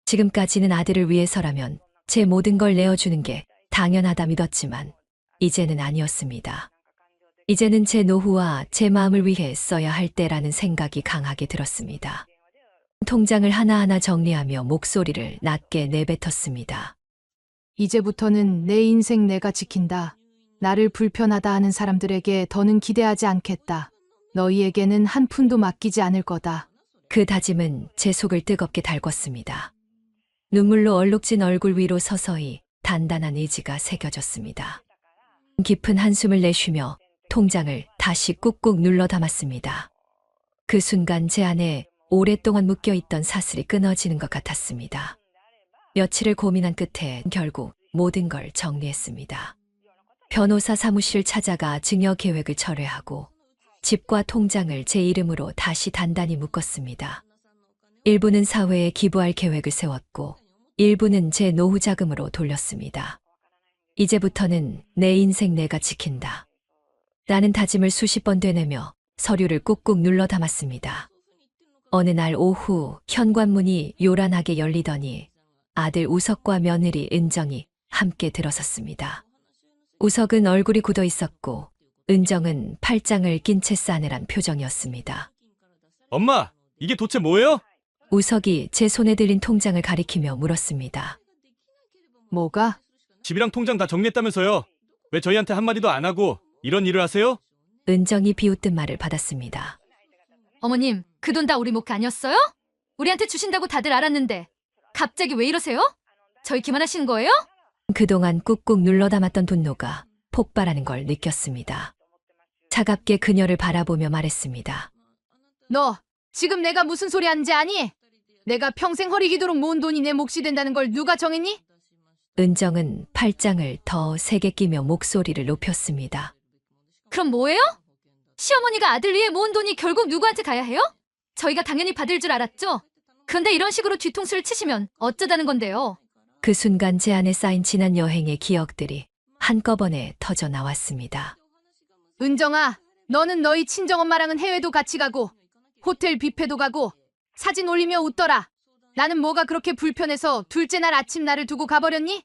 지금까지는 아들을 위해서라면 제 모든 걸 내어주는 게 당연하다 믿었지만 이제는 아니었습니다. 이제는 제 노후와 제 마음을 위해 써야 할 때라는 생각이 강하게 들었습니다. 통장을 하나하나 정리하며 목소리를 낮게 내뱉었습니다. 이제부터는 내 인생 내가 지킨다. 나를 불편하다 하는 사람들에게 더는 기대하지 않겠다. 너희에게는 한 푼도 맡기지 않을 거다. 그 다짐은 제 속을 뜨겁게 달궜습니다. 눈물로 얼룩진 얼굴 위로 서서히 단단한 의지가 새겨졌습니다. 깊은 한숨을 내쉬며 통장을 다시 꾹꾹 눌러 담았습니다. 그 순간 제 안에 오랫동안 묶여있던 사슬이 끊어지는 것 같았습니다. 며칠을 고민한 끝에 결국 모든 걸 정리했습니다. 변호사 사무실을 찾아가 증여 계획을 철회하고 집과 통장을 제 이름으로 다시 단단히 묶었습니다. 일부는 사회에 기부할 계획을 세웠고 일부는 제 노후 자금으로 돌렸습니다. 이제부터는 내 인생 내가 지킨다. 라는 다짐을 수십 번 되뇌며 서류를 꾹꾹 눌러 담았습니다. 어느 날 오후 현관문이 요란하게 열리더니 아들 우석과 며느리 은정이 함께 들어섰습니다. 우석은 얼굴이 굳어 있었고 은정은 팔짱을 낀 채 싸늘한 표정이었습니다. 엄마, 이게 도대체 뭐예요? 우석이 제 손에 들린 통장을 가리키며 물었습니다. 뭐가? 집이랑 통장 다 정리했다면서요. 왜 저희한테 한마디도 안 하고 이런 일을 하세요? 은정이 비웃든 말을 받았습니다. 어머님, 그 돈 다 우리 몫 아니었어요? 우리한테 주신다고 다들 알았는데 갑자기 왜 이러세요? 저희 기만하시는 거예요? 그동안 꾹꾹 눌러 담았던 분노가 폭발하는 걸 느꼈습니다. 차갑게 그녀를 바라보며 말했습니다. 너 지금 내가 무슨 소리 하는지 아니? 내가 평생 허리 기도록 모은 돈이 내 몫이 된다는 걸 누가 정했니? 은정은 팔짱을 더 세게 끼며 목소리를 높였습니다. 그럼 뭐예요? 시어머니가 아들 위해 모은 돈이 결국 누구한테 가야 해요? 저희가 당연히 받을 줄 알았죠? 그런데 이런 식으로 뒤통수를 치시면 어쩌자는 건데요? 그 순간 제 안에 쌓인 지난 여행의 기억들이 한꺼번에 터져 나왔습니다. 은정아, 너는 너희 친정엄마랑은 해외도 같이 가고 호텔 뷔페도 가고 사진 올리며 웃더라. 나는 뭐가 그렇게 불편해서 둘째 날 아침 나를 두고 가버렸니?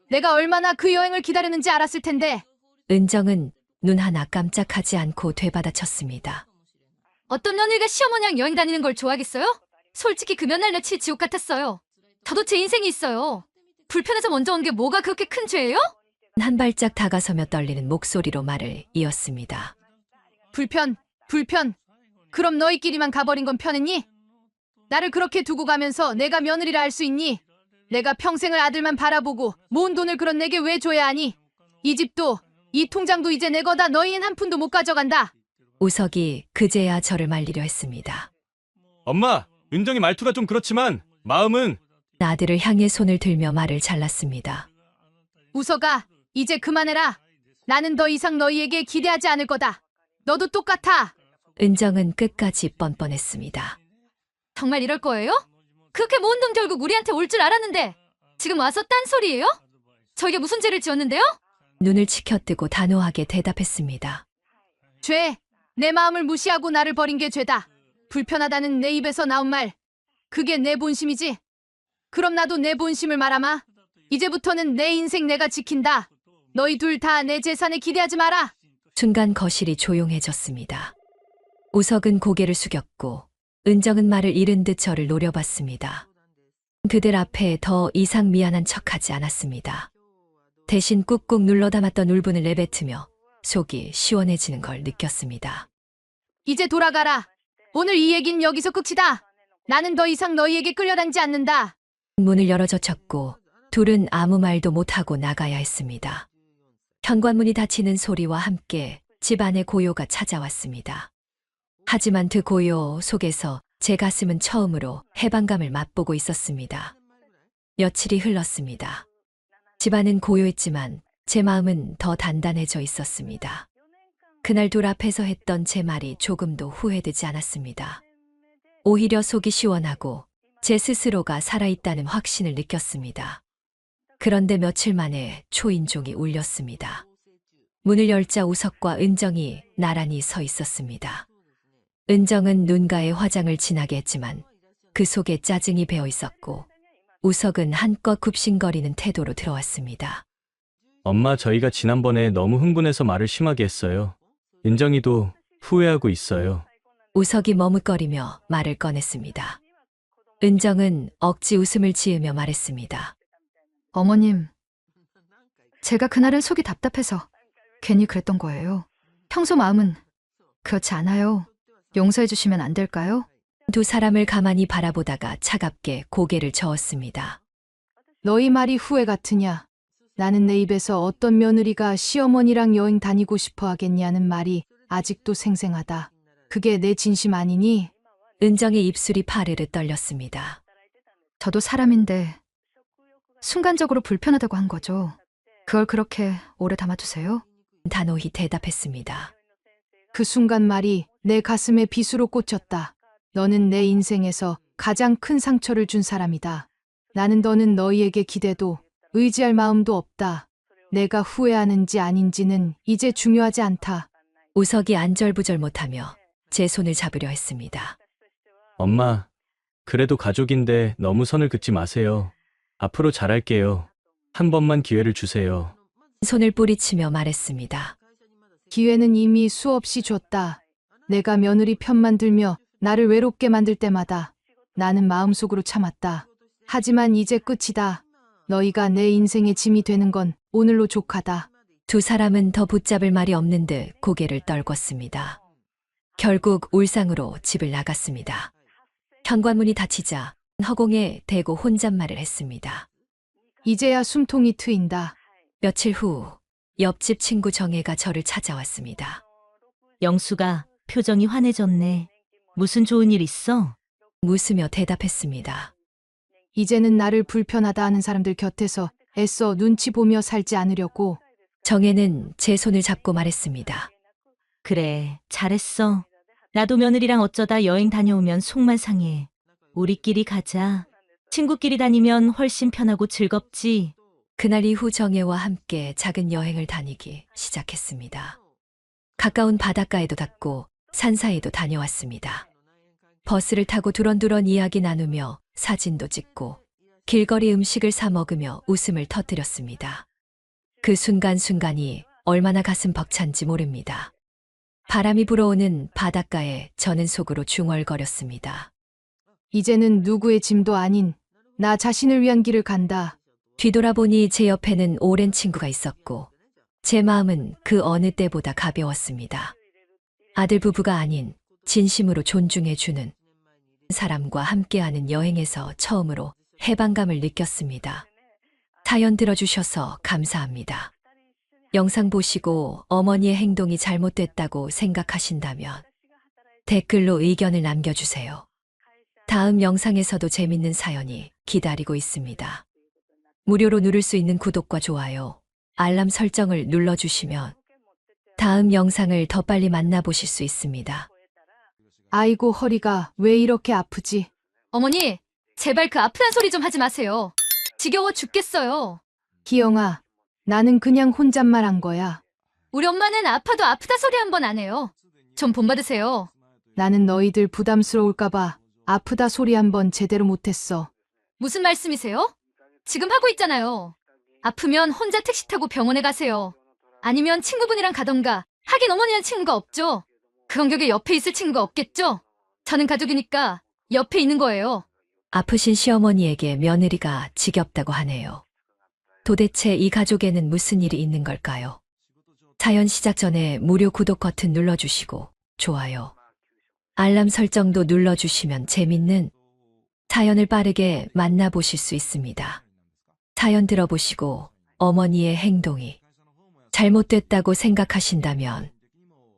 내가 얼마나 그 여행을 기다렸는지 알았을 텐데. 은정은 눈 하나 깜짝하지 않고 되받아쳤습니다. 어떤 며느리가 시어머니랑 여행 다니는 걸 좋아하겠어요? 솔직히 그 몇 날 며칠 지옥 같았어요. 저도 제 인생이 있어요. 불편해서 먼저 온 게 뭐가 그렇게 큰 죄예요? 한 발짝 다가서며 떨리는 목소리로 말을 이었습니다. 불편. 그럼 너희끼리만 가버린 건 편했니? 나를 그렇게 두고 가면서 내가 며느리라 할 수 있니? 내가 평생을 아들만 바라보고 모은 돈을 그런 내게 왜 줘야 하니? 이 집도 이 통장도 이제 내 거다. 너희는 한 푼도 못 가져간다. 우석이 그제야 저를 말리려 했습니다. 엄마, 은정이 말투가 좀 그렇지만 마음은 아들을 향해 손을 들며 말을 잘랐습니다. 우석아, 이제 그만해라. 나는 더 이상 너희에게 기대하지 않을 거다. 너도 똑같아. 은정은 끝까지 뻔뻔했습니다. 정말 이럴 거예요? 그렇게 모은 돈 결국 우리한테 올 줄 알았는데 지금 와서 딴소리예요? 저희가 무슨 죄를 지었는데요? 눈을 치켜뜨고 단호하게 대답했습니다. 죄. 내 마음을 무시하고 나를 버린 게 죄다. 불편하다는 내 입에서 나온 말. 그게 내 본심이지. 그럼 나도 내 본심을 말하마. 이제부터는 내 인생 내가 지킨다. 너희 둘 다 내 재산에 기대하지 마라. 순간 거실이 조용해졌습니다. 우석은 고개를 숙였고 은정은 말을 잃은 듯 저를 노려봤습니다. 그들 앞에 더 이상 미안한 척하지 않았습니다. 대신 꾹꾹 눌러 담았던 울분을 내뱉으며 속이 시원해지는 걸 느꼈습니다. 이제 돌아가라. 오늘 이 얘긴 여기서 끝이다. 나는 더 이상 너희에게 끌려다니지 않는다. 문을 열어젖혔고 둘은 아무 말도 못하고 나가야 했습니다. 현관문이 닫히는 소리와 함께 집 안에 고요가 찾아왔습니다. 하지만 그 고요 속에서 제 가슴은 처음으로 해방감을 맛보고 있었습니다. 며칠이 흘렀습니다. 집안은 고요했지만 제 마음은 더 단단해져 있었습니다. 그날 둘 앞에서 했던 제 말이 조금도 후회되지 않았습니다. 오히려 속이 시원하고 제 스스로가 살아있다는 확신을 느꼈습니다. 그런데 며칠 만에 초인종이 울렸습니다. 문을 열자 우석과 은정이 나란히 서 있었습니다. 은정은 눈가에 화장을 진하게 했지만 그 속에 짜증이 배어 있었고 우석은 한껏 굽신거리는 태도로 들어왔습니다. 엄마, 저희가 지난번에 너무 흥분해서 말을 심하게 했어요. 은정이도 후회하고 있어요. 우석이 머뭇거리며 말을 꺼냈습니다. 은정은 억지 웃음을 지으며 말했습니다. 어머님, 제가 그날은 속이 답답해서 괜히 그랬던 거예요. 평소 마음은 그렇지 않아요. 용서해 주시면 안 될까요? 두 사람을 가만히 바라보다가 차갑게 고개를 저었습니다. 너희 말이 후회 같으냐? 나는 내 입에서 어떤 며느리가 시어머니랑 여행 다니고 싶어 하겠냐는 말이 아직도 생생하다. 그게 내 진심 아니니? 은정의 입술이 파르르 떨렸습니다. 저도 사람인데 순간적으로 불편하다고 한 거죠. 그걸 그렇게 오래 담아두세요? 단호히 대답했습니다. 그 순간 말이 내 가슴에 비수로 꽂혔다. 너는 내 인생에서 가장 큰 상처를 준 사람이다. 나는 너는 너희에게 기대도 의지할 마음도 없다. 내가 후회하는지 아닌지는 이제 중요하지 않다. 우석이 안절부절 못하며 제 손을 잡으려 했습니다. 엄마, 그래도 가족인데 너무 선을 긋지 마세요. 앞으로 잘할게요. 한 번만 기회를 주세요. 손을 뿌리치며 말했습니다. 기회는 이미 수없이 줬다. 내가 며느리 편만 들며 나를 외롭게 만들 때마다 나는 마음속으로 참았다. 하지만 이제 끝이다. 너희가 내 인생의 짐이 되는 건 오늘로 족하다. 두 사람은 더 붙잡을 말이 없는 듯 고개를 떨궜습니다. 결국 울상으로 집을 나갔습니다. 현관문이 닫히자 허공에 대고 혼잣말을 했습니다. 이제야 숨통이 트인다. 며칠 후 옆집 친구 정혜가 저를 찾아왔습니다. 영수가 표정이 환해졌네. 무슨 좋은 일 있어? 웃으며 대답했습니다. 이제는 나를 불편하다 하는 사람들 곁에서 애써 눈치 보며 살지 않으려고. 정혜는 제 손을 잡고 말했습니다. 그래, 잘했어. 나도 며느리랑 어쩌다 여행 다녀오면 속만 상해. 우리끼리 가자. 친구끼리 다니면 훨씬 편하고 즐겁지. 그날 이후 정혜와 함께 작은 여행을 다니기 시작했습니다. 가까운 바닷가에도 갔고 산사에도 다녀왔습니다. 버스를 타고 두런두런 이야기 나누며 사진도 찍고 길거리 음식을 사 먹으며 웃음을 터뜨렸습니다. 그 순간순간이 얼마나 가슴 벅찬지 모릅니다. 바람이 불어오는 바닷가에 저는 속으로 중얼거렸습니다. 이제는 누구의 짐도 아닌 나 자신을 위한 길을 간다. 뒤돌아보니 제 옆에는 오랜 친구가 있었고 제 마음은 그 어느 때보다 가벼웠습니다. 아들 부부가 아닌 진심으로 존중해주는 사람과 함께하는 여행에서 처음으로 해방감을 느꼈습니다. 사연 들어주셔서 감사합니다. 영상 보시고 어머니의 행동이 잘못됐다고 생각하신다면 댓글로 의견을 남겨주세요. 다음 영상에서도 재밌는 사연이 기다리고 있습니다. 무료로 누를 수 있는 구독과 좋아요, 알람 설정을 눌러주시면 다음 영상을 더 빨리 만나보실 수 있습니다. 아이고, 허리가 왜 이렇게 아프지? 어머니, 제발 그 아프단 소리 좀 하지 마세요. 지겨워 죽겠어요. 기영아, 나는 그냥 혼잣말 한 거야. 우리 엄마는 아파도 아프다 소리 한 번 안 해요. 좀 본받으세요. 나는 너희들 부담스러울까봐 아프다 소리 한 번 제대로 못했어. 무슨 말씀이세요? 지금 하고 있잖아요. 아프면 혼자 택시 타고 병원에 가세요. 아니면 친구분이랑 가던가. 하긴 어머니는 친구가 없죠. 그 간격에 옆에 있을 친구가 없겠죠? 저는 가족이니까 옆에 있는 거예요. 아프신 시어머니에게 며느리가 지겹다고 하네요. 도대체 이 가족에는 무슨 일이 있는 걸까요? 사연 시작 전에 무료 구독 버튼 눌러주시고 좋아요, 알람 설정도 눌러주시면 재밌는 사연을 빠르게 만나보실 수 있습니다. 사연 들어보시고 어머니의 행동이 잘못됐다고 생각하신다면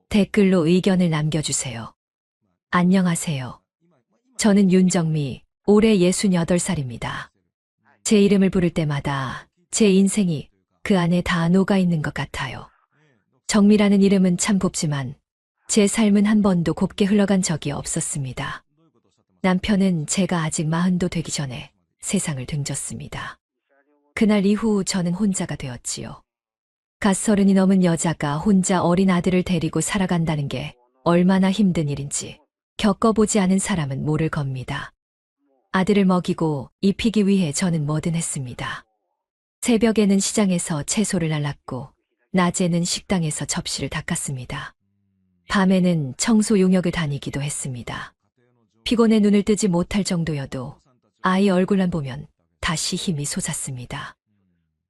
댓글로 의견을 남겨주세요. 안녕하세요. 저는 윤정미, 올해 68살입니다. 제 이름을 부를 때마다 제 인생이 그 안에 다 녹아있는 것 같아요. 정미라는 이름은 참 곱지만 제 삶은 한 번도 곱게 흘러간 적이 없었습니다. 남편은 제가 아직 40도 되기 전에 세상을 등졌습니다. 그날 이후 저는 혼자가 되었지요. 갓 30이 넘은 여자가 혼자 어린 아들을 데리고 살아간다는 게 얼마나 힘든 일인지 겪어보지 않은 사람은 모를 겁니다. 아들을 먹이고 입히기 위해 저는 뭐든 했습니다. 새벽에는 시장에서 채소를 날랐고 낮에는 식당에서 접시를 닦았습니다. 밤에는 청소 용역을 다니기도 했습니다. 피곤해 눈을 뜨지 못할 정도여도 아이 얼굴만 보면 다시 힘이 솟았습니다.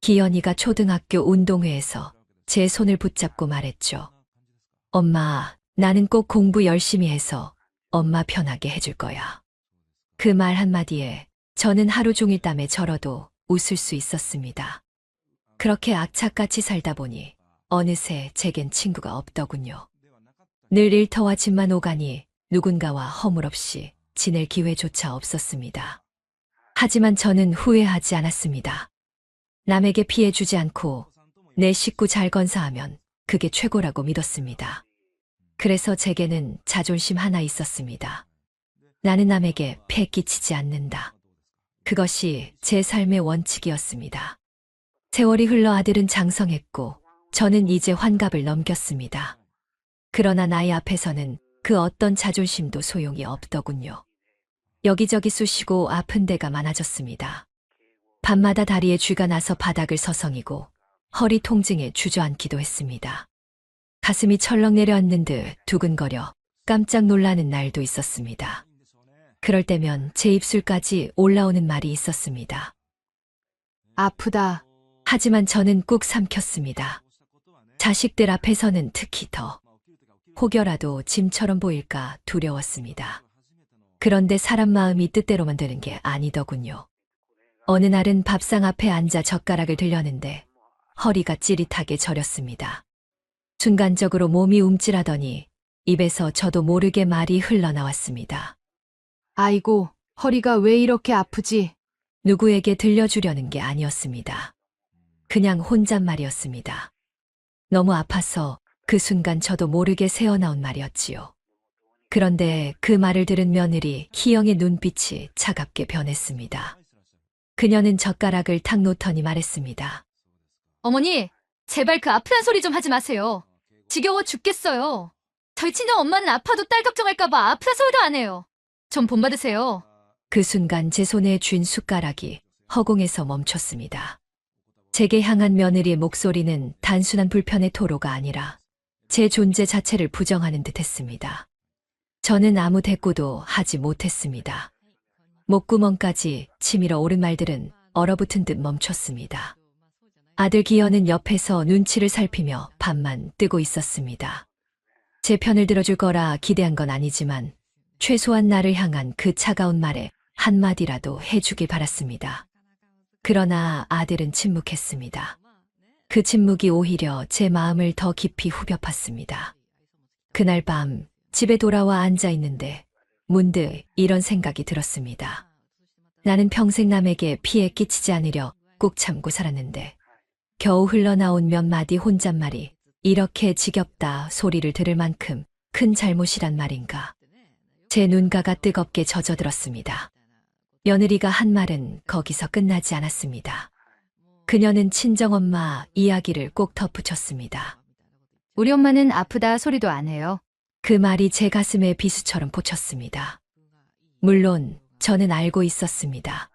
기현이가 초등학교 운동회에서 제 손을 붙잡고 말했죠. 엄마, 나는 꼭 공부 열심히 해서 엄마 편하게 해줄 거야. 그 말 한마디에 저는 하루 종일 땀에 절어도 웃을 수 있었습니다. 그렇게 악착같이 살다 보니 어느새 제겐 친구가 없더군요. 늘 일터와 집만 오가니 누군가와 허물없이 지낼 기회조차 없었습니다. 하지만 저는 후회하지 않았습니다. 남에게 피해 주지 않고 내 식구 잘 건사하면 그게 최고라고 믿었습니다. 그래서 제게는 자존심 하나 있었습니다. 나는 남에게 폐 끼치지 않는다. 그것이 제 삶의 원칙이었습니다. 세월이 흘러 아들은 장성했고 저는 이제 환갑을 넘겼습니다. 그러나 나이 앞에서는 그 어떤 자존심도 소용이 없더군요. 여기저기 쑤시고 아픈 데가 많아졌습니다. 밤마다 다리에 쥐가 나서 바닥을 서성이고 허리 통증에 주저앉기도 했습니다. 가슴이 철렁 내려앉는 듯 두근거려 깜짝 놀라는 날도 있었습니다. 그럴 때면 제 입술까지 올라오는 말이 있었습니다. 아프다. 하지만 저는 꾹 삼켰습니다. 자식들 앞에서는 특히 더 혹여라도 짐처럼 보일까 두려웠습니다. 그런데 사람 마음이 뜻대로만 되는 게 아니더군요. 어느 날은 밥상 앞에 앉아 젓가락을 들려는데 허리가 찌릿하게 저렸습니다. 순간적으로 몸이 움찔하더니 입에서 저도 모르게 말이 흘러나왔습니다. 아이고, 허리가 왜 이렇게 아프지? 누구에게 들려주려는 게 아니었습니다. 그냥 혼잣말이었습니다. 너무 아파서 그 순간 저도 모르게 새어나온 말이었지요. 그런데 그 말을 들은 며느리 희영의 눈빛이 차갑게 변했습니다. 그녀는 젓가락을 탁 놓더니 말했습니다. 어머니, 제발 그 아프단 소리 좀 하지 마세요. 지겨워 죽겠어요. 저희 친정 엄마는 아파도 딸 걱정할까봐 아프다 소리도 안 해요. 좀 본받으세요. 그 순간 제 손에 쥔 숟가락이 허공에서 멈췄습니다. 제게 향한 며느리의 목소리는 단순한 불편의 토로가 아니라 제 존재 자체를 부정하는 듯했습니다. 저는 아무 대꾸도 하지 못했습니다. 목구멍까지 치밀어 오른 말들은 얼어붙은 듯 멈췄습니다. 아들 기현은 옆에서 눈치를 살피며 밥만 뜨고 있었습니다. 제 편을 들어줄 거라 기대한 건 아니지만 최소한 나를 향한 그 차가운 말에 한마디라도 해주길 바랐습니다. 그러나 아들은 침묵했습니다. 그 침묵이 오히려 제 마음을 더 깊이 후벼 팠습니다. 그날 밤 집에 돌아와 앉아 있는데 문득 이런 생각이 들었습니다. 나는 평생 남에게 피해 끼치지 않으려 꾹 참고 살았는데 겨우 흘러나온 몇 마디 혼잣말이 이렇게 지겹다 소리를 들을 만큼 큰 잘못이란 말인가. 제 눈가가 뜨겁게 젖어들었습니다. 며느리가 한 말은 거기서 끝나지 않았습니다. 그녀는 친정엄마 이야기를 꼭 덧붙였습니다. 우리 엄마는 아프다 소리도 안 해요. 그 말이 제 가슴에 비수처럼 꽂혔습니다. 물론 저는 알고 있었습니다.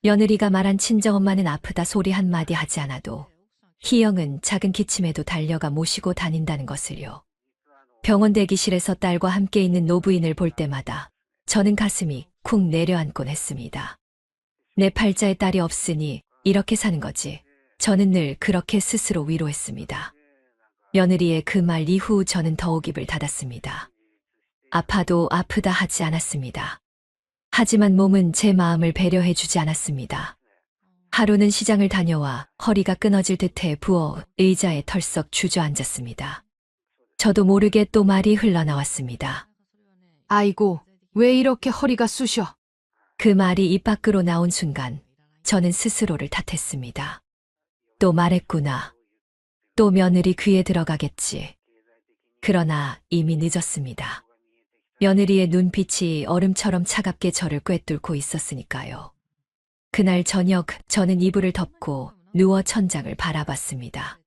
며느리가 말한 친정엄마는 아프다 소리 한마디 하지 않아도 희영은 작은 기침에도 달려가 모시고 다닌다는 것을요. 병원 대기실에서 딸과 함께 있는 노부인을 볼 때마다 저는 가슴이 쿵 내려앉곤 했습니다. 내 팔자에 딸이 없으니 이렇게 사는 거지. 저는 늘 그렇게 스스로 위로했습니다. 며느리의 그 말 이후 저는 더욱 입을 닫았습니다. 아파도 아프다 하지 않았습니다. 하지만 몸은 제 마음을 배려해주지 않았습니다. 하루는 시장을 다녀와 허리가 끊어질 듯해 부어 의자에 털썩 주저앉았습니다. 저도 모르게 또 말이 흘러나왔습니다. 아이고, 왜 이렇게 허리가 쑤셔? 그 말이 입 밖으로 나온 순간 저는 스스로를 탓했습니다. 또 말했구나. 또 며느리 귀에 들어가겠지. 그러나 이미 늦었습니다. 며느리의 눈빛이 얼음처럼 차갑게 저를 꿰뚫고 있었으니까요. 그날 저녁 저는 이불을 덮고 누워 천장을 바라봤습니다.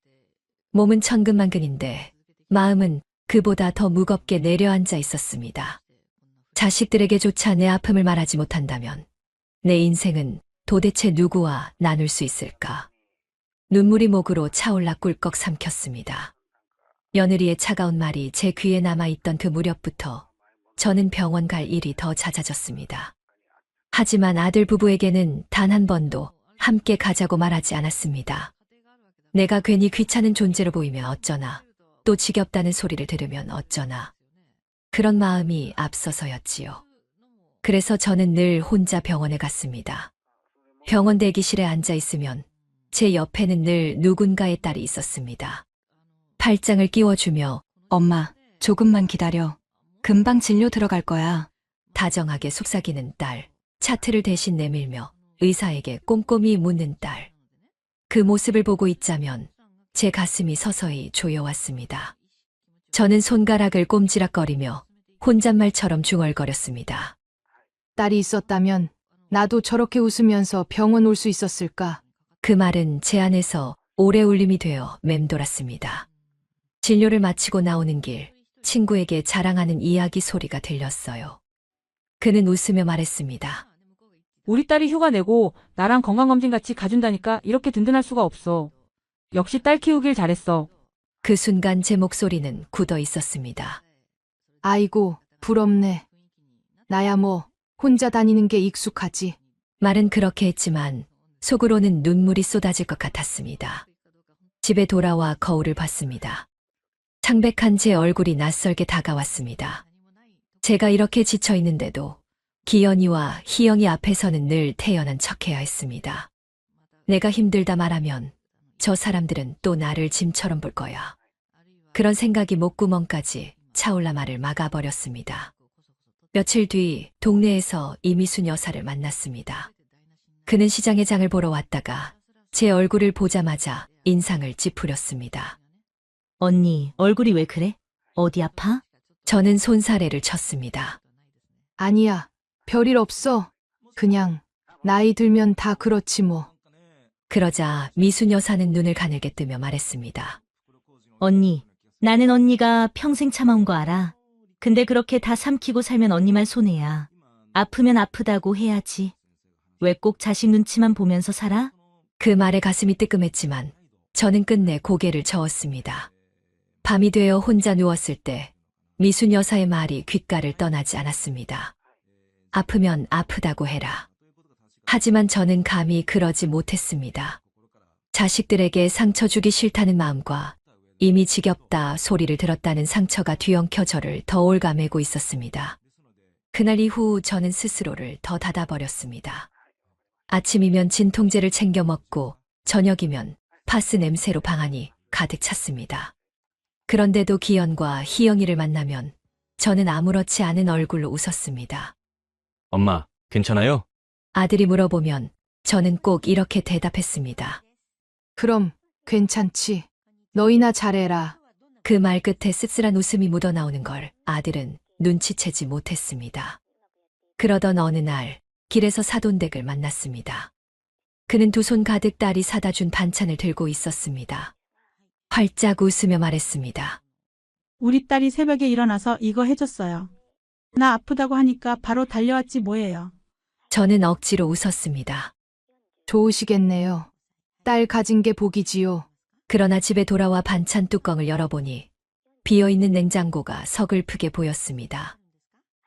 몸은 천근만근인데 마음은 그보다 더 무겁게 내려앉아 있었습니다. 자식들에게조차 내 아픔을 말하지 못한다면 내 인생은 도대체 누구와 나눌 수 있을까? 눈물이 목으로 차올라 꿀꺽 삼켰습니다. 며느리의 차가운 말이 제 귀에 남아있던 그 무렵부터 저는 병원 갈 일이 더 잦아졌습니다. 하지만 아들 부부에게는 단 한 번도 함께 가자고 말하지 않았습니다. 내가 괜히 귀찮은 존재로 보이면 어쩌나, 또 지겹다는 소리를 들으면 어쩌나. 그런 마음이 앞서서였지요. 그래서 저는 늘 혼자 병원에 갔습니다. 병원 대기실에 앉아 있으면 제 옆에는 늘 누군가의 딸이 있었습니다. 팔짱을 끼워주며 엄마, 조금만 기다려. 금방 진료 들어갈 거야. 다정하게 속삭이는 딸, 차트를 대신 내밀며 의사에게 꼼꼼히 묻는 딸. 그 모습을 보고 있자면 제 가슴이 서서히 조여왔습니다. 저는 손가락을 꼼지락거리며 혼잣말처럼 중얼거렸습니다. 딸이 있었다면 나도 저렇게 웃으면서 병원 올 수 있었을까? 그 말은 제 안에서 오래 울림이 되어 맴돌았습니다. 진료를 마치고 나오는 길, 친구에게 자랑하는 이야기 소리가 들렸어요. 그는 웃으며 말했습니다. 우리 딸이 휴가 내고 나랑 건강검진 같이 가준다니까 이렇게 든든할 수가 없어. 역시 딸 키우길 잘했어. 그 순간 제 목소리는 굳어 있었습니다. 아이고, 부럽네. 나야 뭐 혼자 다니는 게 익숙하지. 말은 그렇게 했지만 속으로는 눈물이 쏟아질 것 같았습니다. 집에 돌아와 거울을 봤습니다. 창백한 제 얼굴이 낯설게 다가왔습니다. 제가 이렇게 지쳐 있는데도 기현이와 희영이 앞에서는 늘 태연한 척해야 했습니다. 내가 힘들다 말하면 저 사람들은 또 나를 짐처럼 볼 거야. 그런 생각이 목구멍까지 차올라 말을 막아버렸습니다. 며칠 뒤 동네에서 이미순 여사를 만났습니다. 그는 시장에 장을 보러 왔다가 제 얼굴을 보자마자 인상을 찌푸렸습니다. 언니, 얼굴이 왜 그래? 어디 아파? 저는 손사래를 쳤습니다. 아니야, 별일 없어. 그냥 나이 들면 다 그렇지 뭐. 그러자 미순 여사는 눈을 가늘게 뜨며 말했습니다. 언니, 나는 언니가 평생 참아온 거 알아. 근데 그렇게 다 삼키고 살면 언니만 손해야. 아프면 아프다고 해야지. 왜 꼭 자식 눈치만 보면서 살아? 그 말에 가슴이 뜨끔했지만 저는 끝내 고개를 저었습니다. 밤이 되어 혼자 누웠을 때 미순 여사의 말이 귓가를 떠나지 않았습니다. 아프면 아프다고 해라. 하지만 저는 감히 그러지 못했습니다. 자식들에게 상처 주기 싫다는 마음과 이미 지겹다 소리를 들었다는 상처가 뒤엉켜 저를 더 올가매고 있었습니다. 그날 이후 저는 스스로를 더 닫아버렸습니다. 아침이면 진통제를 챙겨 먹고 저녁이면 파스 냄새로 방안이 가득 찼습니다. 그런데도 기현과 희영이를 만나면 저는 아무렇지 않은 얼굴로 웃었습니다. 엄마, 괜찮아요? 아들이 물어보면 저는 꼭 이렇게 대답했습니다. 그럼 괜찮지. 너희나 잘해라. 그 말 끝에 씁쓸한 웃음이 묻어나오는 걸 아들은 눈치채지 못했습니다. 그러던 어느 날 길에서 사돈댁을 만났습니다. 그는 두 손 가득 딸이 사다 준 반찬을 들고 있었습니다. 활짝 웃으며 말했습니다. 우리 딸이 새벽에 일어나서 이거 해줬어요. 나 아프다고 하니까 바로 달려왔지 뭐예요. 저는 억지로 웃었습니다. 좋으시겠네요. 딸 가진 게 복이지요. 그러나 집에 돌아와 반찬 뚜껑을 열어보니 비어있는 냉장고가 서글프게 보였습니다.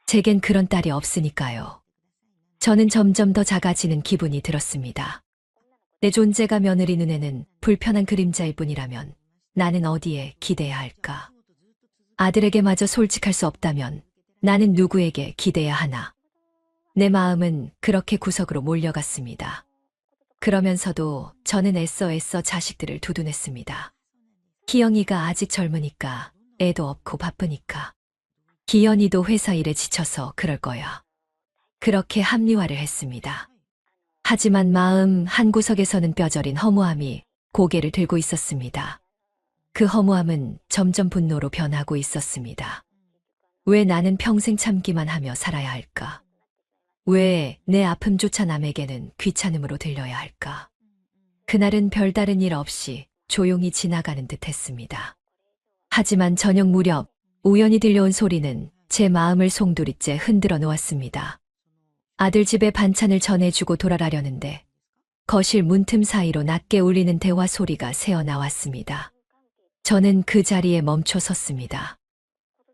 제겐 그런 딸이 없으니까요. 저는 점점 더 작아지는 기분이 들었습니다. 내 존재가 며느리 눈에는 불편한 그림자일 뿐이라면 나는 어디에 기대야 할까? 아들에게마저 솔직할 수 없다면 나는 누구에게 기대야 하나? 내 마음은 그렇게 구석으로 몰려갔습니다. 그러면서도 저는 애써 자식들을 두둔했습니다. 희영이가 아직 젊으니까, 애도 없고 바쁘니까. 기현이도 회사 일에 지쳐서 그럴 거야. 그렇게 합리화를 했습니다. 하지만 마음 한구석에서는 뼈저린 허무함이 고개를 들고 있었습니다. 그 허무함은 점점 분노로 변하고 있었습니다. 왜 나는 평생 참기만 하며 살아야 할까? 왜 내 아픔조차 남에게는 귀찮음으로 들려야 할까? 그날은 별다른 일 없이 조용히 지나가는 듯 했습니다. 하지만 저녁 무렵 우연히 들려온 소리는 제 마음을 송두리째 흔들어 놓았습니다. 아들 집에 반찬을 전해주고 돌아가려는데 거실 문틈 사이로 낮게 울리는 대화 소리가 새어 나왔습니다. 저는 그 자리에 멈춰 섰습니다.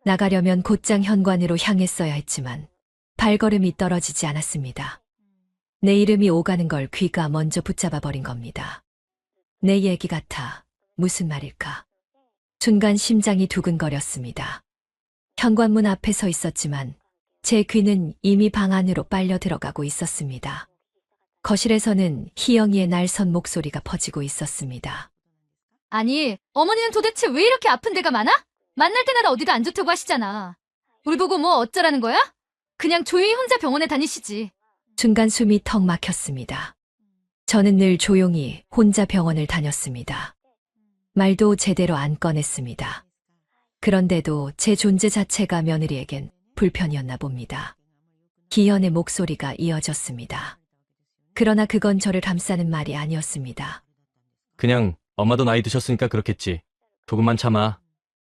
나가려면 곧장 현관으로 향했어야 했지만 발걸음이 떨어지지 않았습니다. 내 이름이 오가는 걸 귀가 먼저 붙잡아 버린 겁니다. 내 얘기 같아. 무슨 말일까? 순간 심장이 두근거렸습니다. 현관문 앞에 서 있었지만 제 귀는 이미 방 안으로 빨려 들어가고 있었습니다. 거실에서는 희영이의 날선 목소리가 퍼지고 있었습니다. 아니, 어머니는 도대체 왜 이렇게 아픈 데가 많아? 만날 때마다 어디가 안 좋다고 하시잖아. 우리 보고 뭐 어쩌라는 거야? 그냥 조용히 혼자 병원에 다니시지. 순간 숨이 턱 막혔습니다. 저는 늘 조용히 혼자 병원을 다녔습니다. 말도 제대로 안 꺼냈습니다. 그런데도 제 존재 자체가 며느리에겐 불편이었나 봅니다. 기현의 목소리가 이어졌습니다. 그러나 그건 저를 감싸는 말이 아니었습니다. 그냥 엄마도 나이 드셨으니까 그렇겠지. 조금만 참아.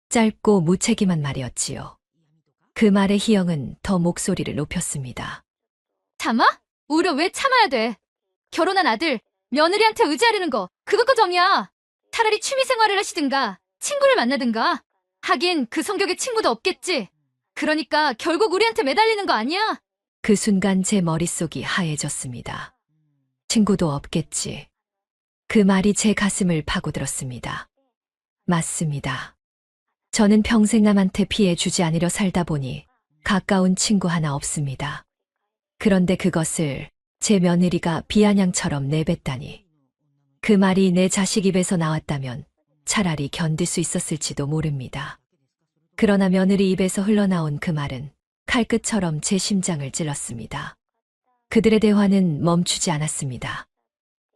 짧고 무책임한 말이었지요. 그 말에 희영은 더 목소리를 높였습니다. 참아? 오히려 왜 참아야 돼? 결혼한 아들, 며느리한테 의지하려는 거, 그것도 정이야. 차라리 취미 생활을 하시든가, 친구를 만나든가. 하긴 그 성격의 친구도 없겠지. 그러니까 결국 우리한테 매달리는 거 아니야? 그 순간 제 머릿속이 하얘졌습니다. 친구도 없겠지. 그 말이 제 가슴을 파고들었습니다. 맞습니다. 저는 평생 남한테 피해 주지 않으려 살다 보니 가까운 친구 하나 없습니다. 그런데 그것을 제 며느리가 비아냥처럼 내뱉다니. 그 말이 내 자식 입에서 나왔다면 차라리 견딜 수 있었을지도 모릅니다. 그러나 며느리 입에서 흘러나온 그 말은 칼끝처럼 제 심장을 찔렀습니다. 그들의 대화는 멈추지 않았습니다.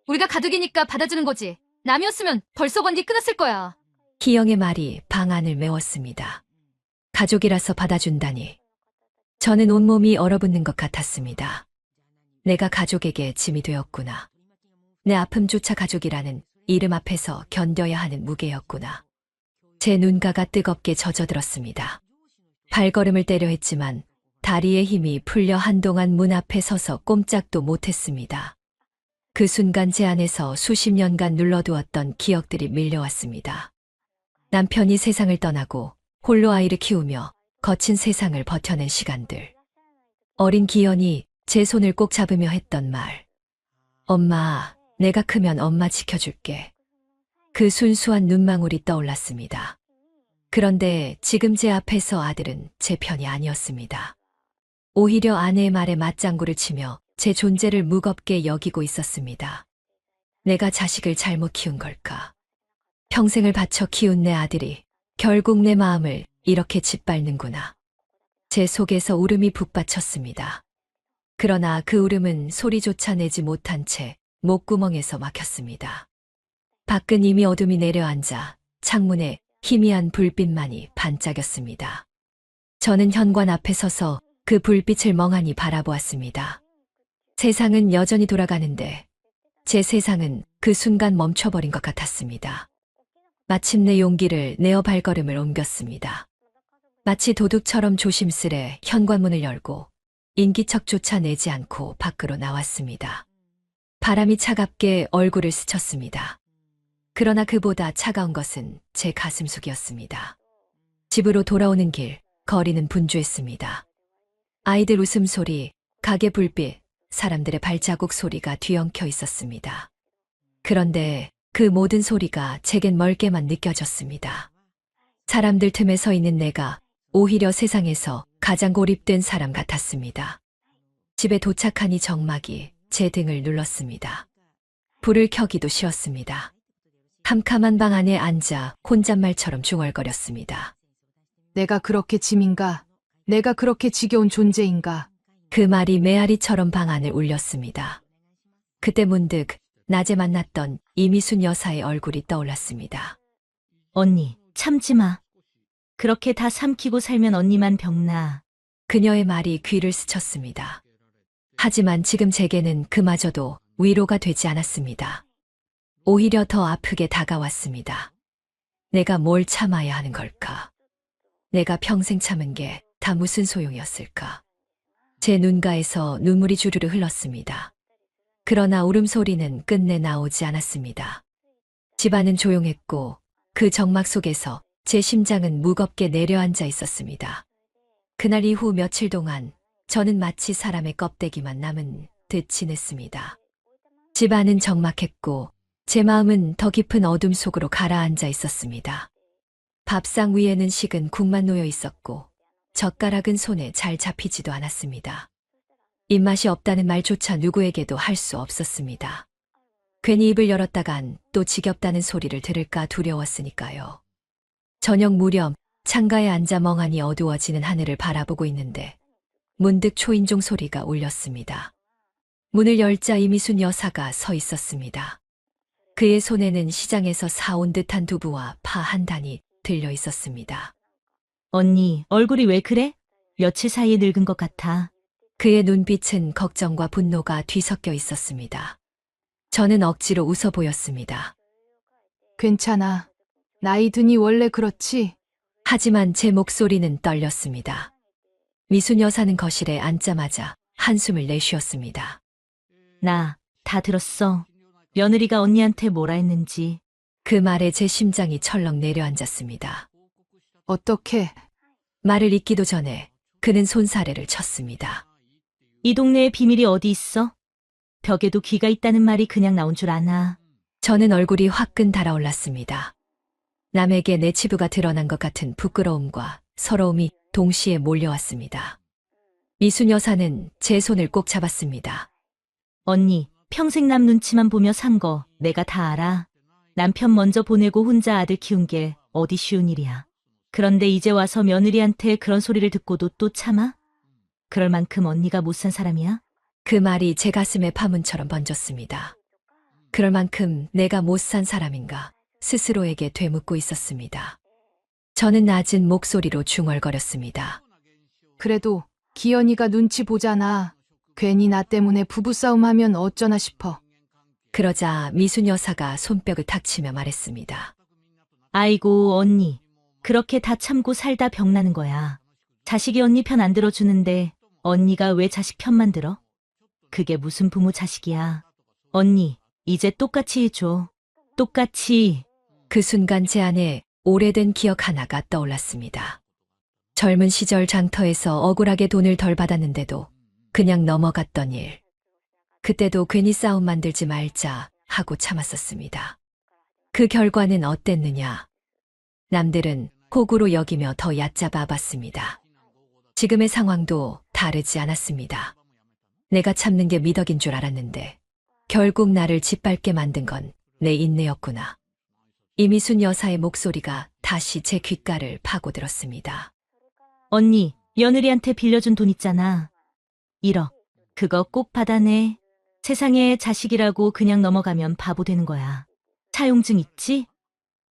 우리가 가족이니까 받아주는 거지. 남이었으면 벌써 관계 끝났을 거야. 희영의 말이 방 안을 메웠습니다. 가족이라서 받아준다니. 저는 온몸이 얼어붙는 것 같았습니다. 내가 가족에게 짐이 되었구나. 내 아픔조차 가족이라는 이름 앞에서 견뎌야 하는 무게였구나. 제 눈가가 뜨겁게 젖어들었습니다. 발걸음을 떼려 했지만 다리의 힘이 풀려 한동안 문 앞에 서서 꼼짝도 못했습니다. 그 순간 제 안에서 수십 년간 눌러두었던 기억들이 밀려왔습니다. 남편이 세상을 떠나고 홀로 아이를 키우며 거친 세상을 버텨낸 시간들. 어린 기현이 제 손을 꼭 잡으며 했던 말. 엄마, 내가 크면 엄마 지켜줄게. 그 순수한 눈망울이 떠올랐습니다. 그런데 지금 제 앞에서 아들은 제 편이 아니었습니다. 오히려 아내의 말에 맞장구를 치며 제 존재를 무겁게 여기고 있었습니다. 내가 자식을 잘못 키운 걸까? 평생을 바쳐 키운 내 아들이 결국 내 마음을 이렇게 짓밟는구나. 제 속에서 울음이 북받쳤습니다. 그러나 그 울음은 소리조차 내지 못한 채 목구멍에서 막혔습니다. 밖은 이미 어둠이 내려앉아 창문에 희미한 불빛만이 반짝였습니다. 저는 현관 앞에 서서 그 불빛을 멍하니 바라보았습니다. 세상은 여전히 돌아가는데 제 세상은 그 순간 멈춰버린 것 같았습니다. 마침내 용기를 내어 발걸음을 옮겼습니다. 마치 도둑처럼 조심스레 현관문을 열고 인기척조차 내지 않고 밖으로 나왔습니다. 바람이 차갑게 얼굴을 스쳤습니다. 그러나 그보다 차가운 것은 제 가슴속이었습니다. 집으로 돌아오는 길, 거리는 분주했습니다. 아이들 웃음소리, 가게 불빛, 사람들의 발자국 소리가 뒤엉켜 있었습니다. 그런데 그 모든 소리가 제겐 멀게만 느껴졌습니다. 사람들 틈에 서 있는 내가 오히려 세상에서 가장 고립된 사람 같았습니다. 집에 도착하니 정막이 제 등을 눌렀습니다. 불을 켜기도 쉬웠습니다. 캄캄한 방 안에 앉아 혼잣말처럼 중얼거렸습니다. 내가 그렇게 짐인가? 내가 그렇게 지겨운 존재인가? 그 말이 메아리처럼 방 안을 울렸습니다. 그때 문득 낮에 만났던 이미순 여사의 얼굴이 떠올랐습니다. 언니, 참지 마. 그렇게 다 삼키고 살면 언니만 병나. 그녀의 말이 귀를 스쳤습니다. 하지만 지금 제게는 그마저도 위로가 되지 않았습니다. 오히려 더 아프게 다가왔습니다. 내가 뭘 참아야 하는 걸까? 내가 평생 참은 게 다 무슨 소용이었을까? 제 눈가에서 눈물이 주르르 흘렀습니다. 그러나 울음소리는 끝내 나오지 않았습니다. 집안은 조용했고 그 정막 속에서 제 심장은 무겁게 내려앉아 있었습니다. 그날 이후 며칠 동안 저는 마치 사람의 껍데기만 남은 듯 지냈습니다. 집안은 적막했고 제 마음은 더 깊은 어둠 속으로 가라앉아 있었습니다. 밥상 위에는 식은 국만 놓여 있었고 젓가락은 손에 잘 잡히지도 않았습니다. 입맛이 없다는 말조차 누구에게도 할 수 없었습니다. 괜히 입을 열었다간 또 지겹다는 소리를 들을까 두려웠으니까요. 저녁 무렵 창가에 앉아 멍하니 어두워지는 하늘을 바라보고 있는데 문득 초인종 소리가 울렸습니다. 문을 열자 이미순 여사가 서 있었습니다. 그의 손에는 시장에서 사온 듯한 두부와 파 한 단이 들려 있었습니다. 언니, 얼굴이 왜 그래? 며칠 사이에 늙은 것 같아. 그의 눈빛은 걱정과 분노가 뒤섞여 있었습니다. 저는 억지로 웃어 보였습니다. 괜찮아. 나이 드니 원래 그렇지. 하지만 제 목소리는 떨렸습니다. 미순 여사는 거실에 앉자마자 한숨을 내쉬었습니다. 나 다 들었어. 며느리가 언니한테 뭐라 했는지. 그 말에 제 심장이 철렁 내려앉았습니다. 어떻게? 말을 잇기도 전에 그는 손사래를 쳤습니다. 이 동네에 비밀이 어디 있어? 벽에도 귀가 있다는 말이 그냥 나온 줄 아나. 저는 얼굴이 화끈 달아올랐습니다. 남에게 내 치부가 드러난 것 같은 부끄러움과 서러움이 동시에 몰려왔습니다. 미순 여사는 제 손을 꼭 잡았습니다. 언니, 평생 남 눈치만 보며 산 거 내가 다 알아. 남편 먼저 보내고 혼자 아들 키운 게 어디 쉬운 일이야. 그런데 이제 와서 며느리한테 그런 소리를 듣고도 또 참아? 그럴 만큼 언니가 못 산 사람이야? 그 말이 제 가슴에 파문처럼 번졌습니다. 그럴 만큼 내가 못 산 사람인가 스스로에게 되묻고 있었습니다. 저는 낮은 목소리로 중얼거렸습니다. 그래도 기현이가 눈치 보잖아. 괜히 나 때문에 부부싸움 하면 어쩌나 싶어. 그러자 미순 여사가 손뼉을 탁 치며 말했습니다. 아이고, 언니. 그렇게 다 참고 살다 병나는 거야. 자식이 언니 편 안 들어주는데 언니가 왜 자식 편만 들어? 그게 무슨 부모 자식이야. 언니, 이제 똑같이 해줘. 똑같이. 그 순간 제 안에 오래된 기억 하나가 떠올랐습니다. 젊은 시절 장터에서 억울하게 돈을 덜 받았는데도 그냥 넘어갔던 일. 그때도 괜히 싸움 만들지 말자 하고 참았었습니다. 그 결과는 어땠느냐? 남들은 호구로 여기며 더 얕잡아 봤습니다. 지금의 상황도 다르지 않았습니다. 내가 참는 게 미덕인 줄 알았는데 결국 나를 짓밟게 만든 건 내 인내였구나. 이미순 여사의 목소리가 다시 제 귓가를 파고들었습니다. 언니, 며느리한테 빌려준 돈 있잖아. 1억. 그거 꼭 받아내. 세상에 자식이라고 그냥 넘어가면 바보 되는 거야. 차용증 있지?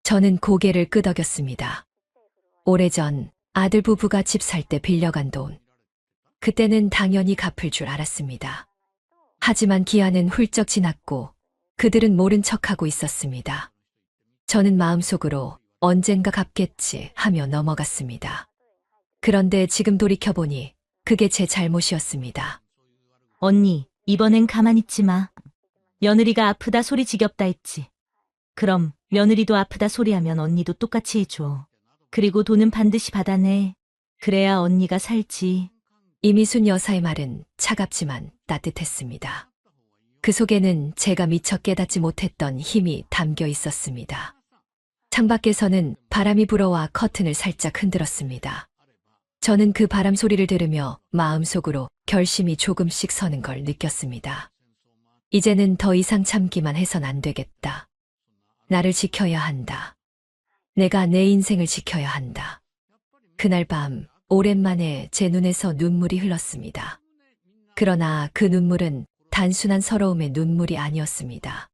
저는 고개를 끄덕였습니다. 오래전 아들 부부가 집 살 때 빌려간 돈. 그때는 당연히 갚을 줄 알았습니다. 하지만 기한은 훌쩍 지났고 그들은 모른 척하고 있었습니다. 저는 마음속으로 언젠가 갚겠지 하며 넘어갔습니다. 그런데 지금 돌이켜보니 그게 제 잘못이었습니다. 언니, 이번엔 가만히 있지 마. 며느리가 아프다 소리 지겹다 했지. 그럼 며느리도 아프다 소리하면 언니도 똑같이 해줘. 그리고 돈은 반드시 받아내. 그래야 언니가 살지. 이미순 여사의 말은 차갑지만 따뜻했습니다. 그 속에는 제가 미처 깨닫지 못했던 힘이 담겨 있었습니다. 창밖에서는 바람이 불어와 커튼을 살짝 흔들었습니다. 저는 그 바람 소리를 들으며 마음속으로 결심이 조금씩 서는 걸 느꼈습니다. 이제는 더 이상 참기만 해선 안 되겠다. 나를 지켜야 한다. 내가 내 인생을 지켜야 한다. 그날 밤 오랜만에 제 눈에서 눈물이 흘렀습니다. 그러나 그 눈물은 단순한 서러움의 눈물이 아니었습니다.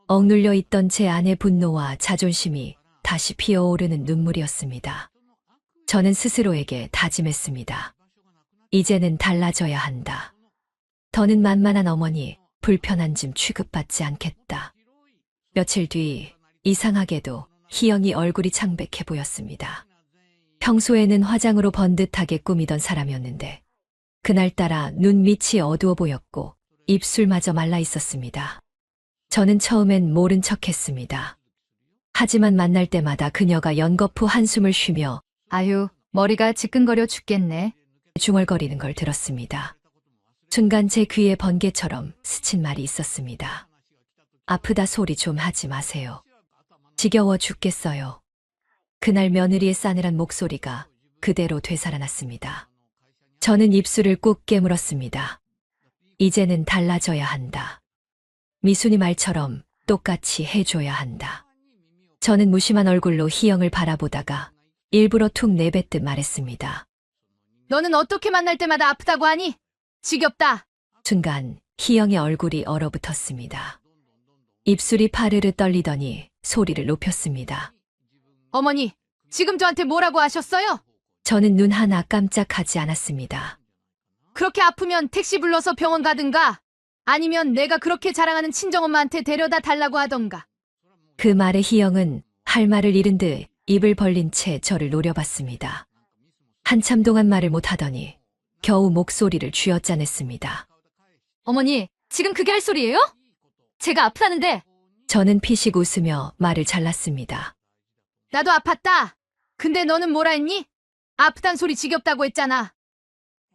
억눌려 있던 제 안의 분노와 자존심이 다시 피어오르는 눈물이었습니다. 저는 스스로에게 다짐했습니다. 이제는 달라져야 한다. 더는 만만한 어머니, 불편한 짐 취급받지 않겠다. 며칠 뒤 이상하게도 희영이 얼굴이 창백해 보였습니다. 평소에는 화장으로 번듯하게 꾸미던 사람이었는데 그날따라 눈 밑이 어두워 보였고 입술마저 말라 있었습니다. 저는 처음엔 모른 척했습니다. 하지만 만날 때마다 그녀가 연거푸 한숨을 쉬며 아유, 머리가 지끈거려 죽겠네. 중얼거리는 걸 들었습니다. 순간 제 귀에 번개처럼 스친 말이 있었습니다. 아프다 소리 좀 하지 마세요. 지겨워 죽겠어요. 그날 며느리의 싸늘한 목소리가 그대로 되살아났습니다. 저는 입술을 꾹 깨물었습니다. 이제는 달라져야 한다. 미순이 말처럼 똑같이 해줘야 한다. 저는 무심한 얼굴로 희영을 바라보다가 일부러 툭 내뱉듯 말했습니다. 너는 어떻게 만날 때마다 아프다고 하니? 지겹다. 순간 희영의 얼굴이 얼어붙었습니다. 입술이 파르르 떨리더니 소리를 높였습니다. 어머니, 지금 저한테 뭐라고 하셨어요? 저는 눈 하나 깜짝하지 않았습니다. 그렇게 아프면 택시 불러서 병원 가든가 아니면 내가 그렇게 자랑하는 친정엄마한테 데려다 달라고 하던가. 그 말에 희영은 할 말을 잃은 듯 입을 벌린 채 저를 노려봤습니다. 한참 동안 말을 못하더니 겨우 목소리를 쥐어짜냈습니다. 어머니, 지금 그게 할 소리예요? 제가 아프다는데. 저는 피식 웃으며 말을 잘랐습니다. 나도 아팠다. 근데 너는 뭐라 했니? 아프단 소리 지겹다고 했잖아.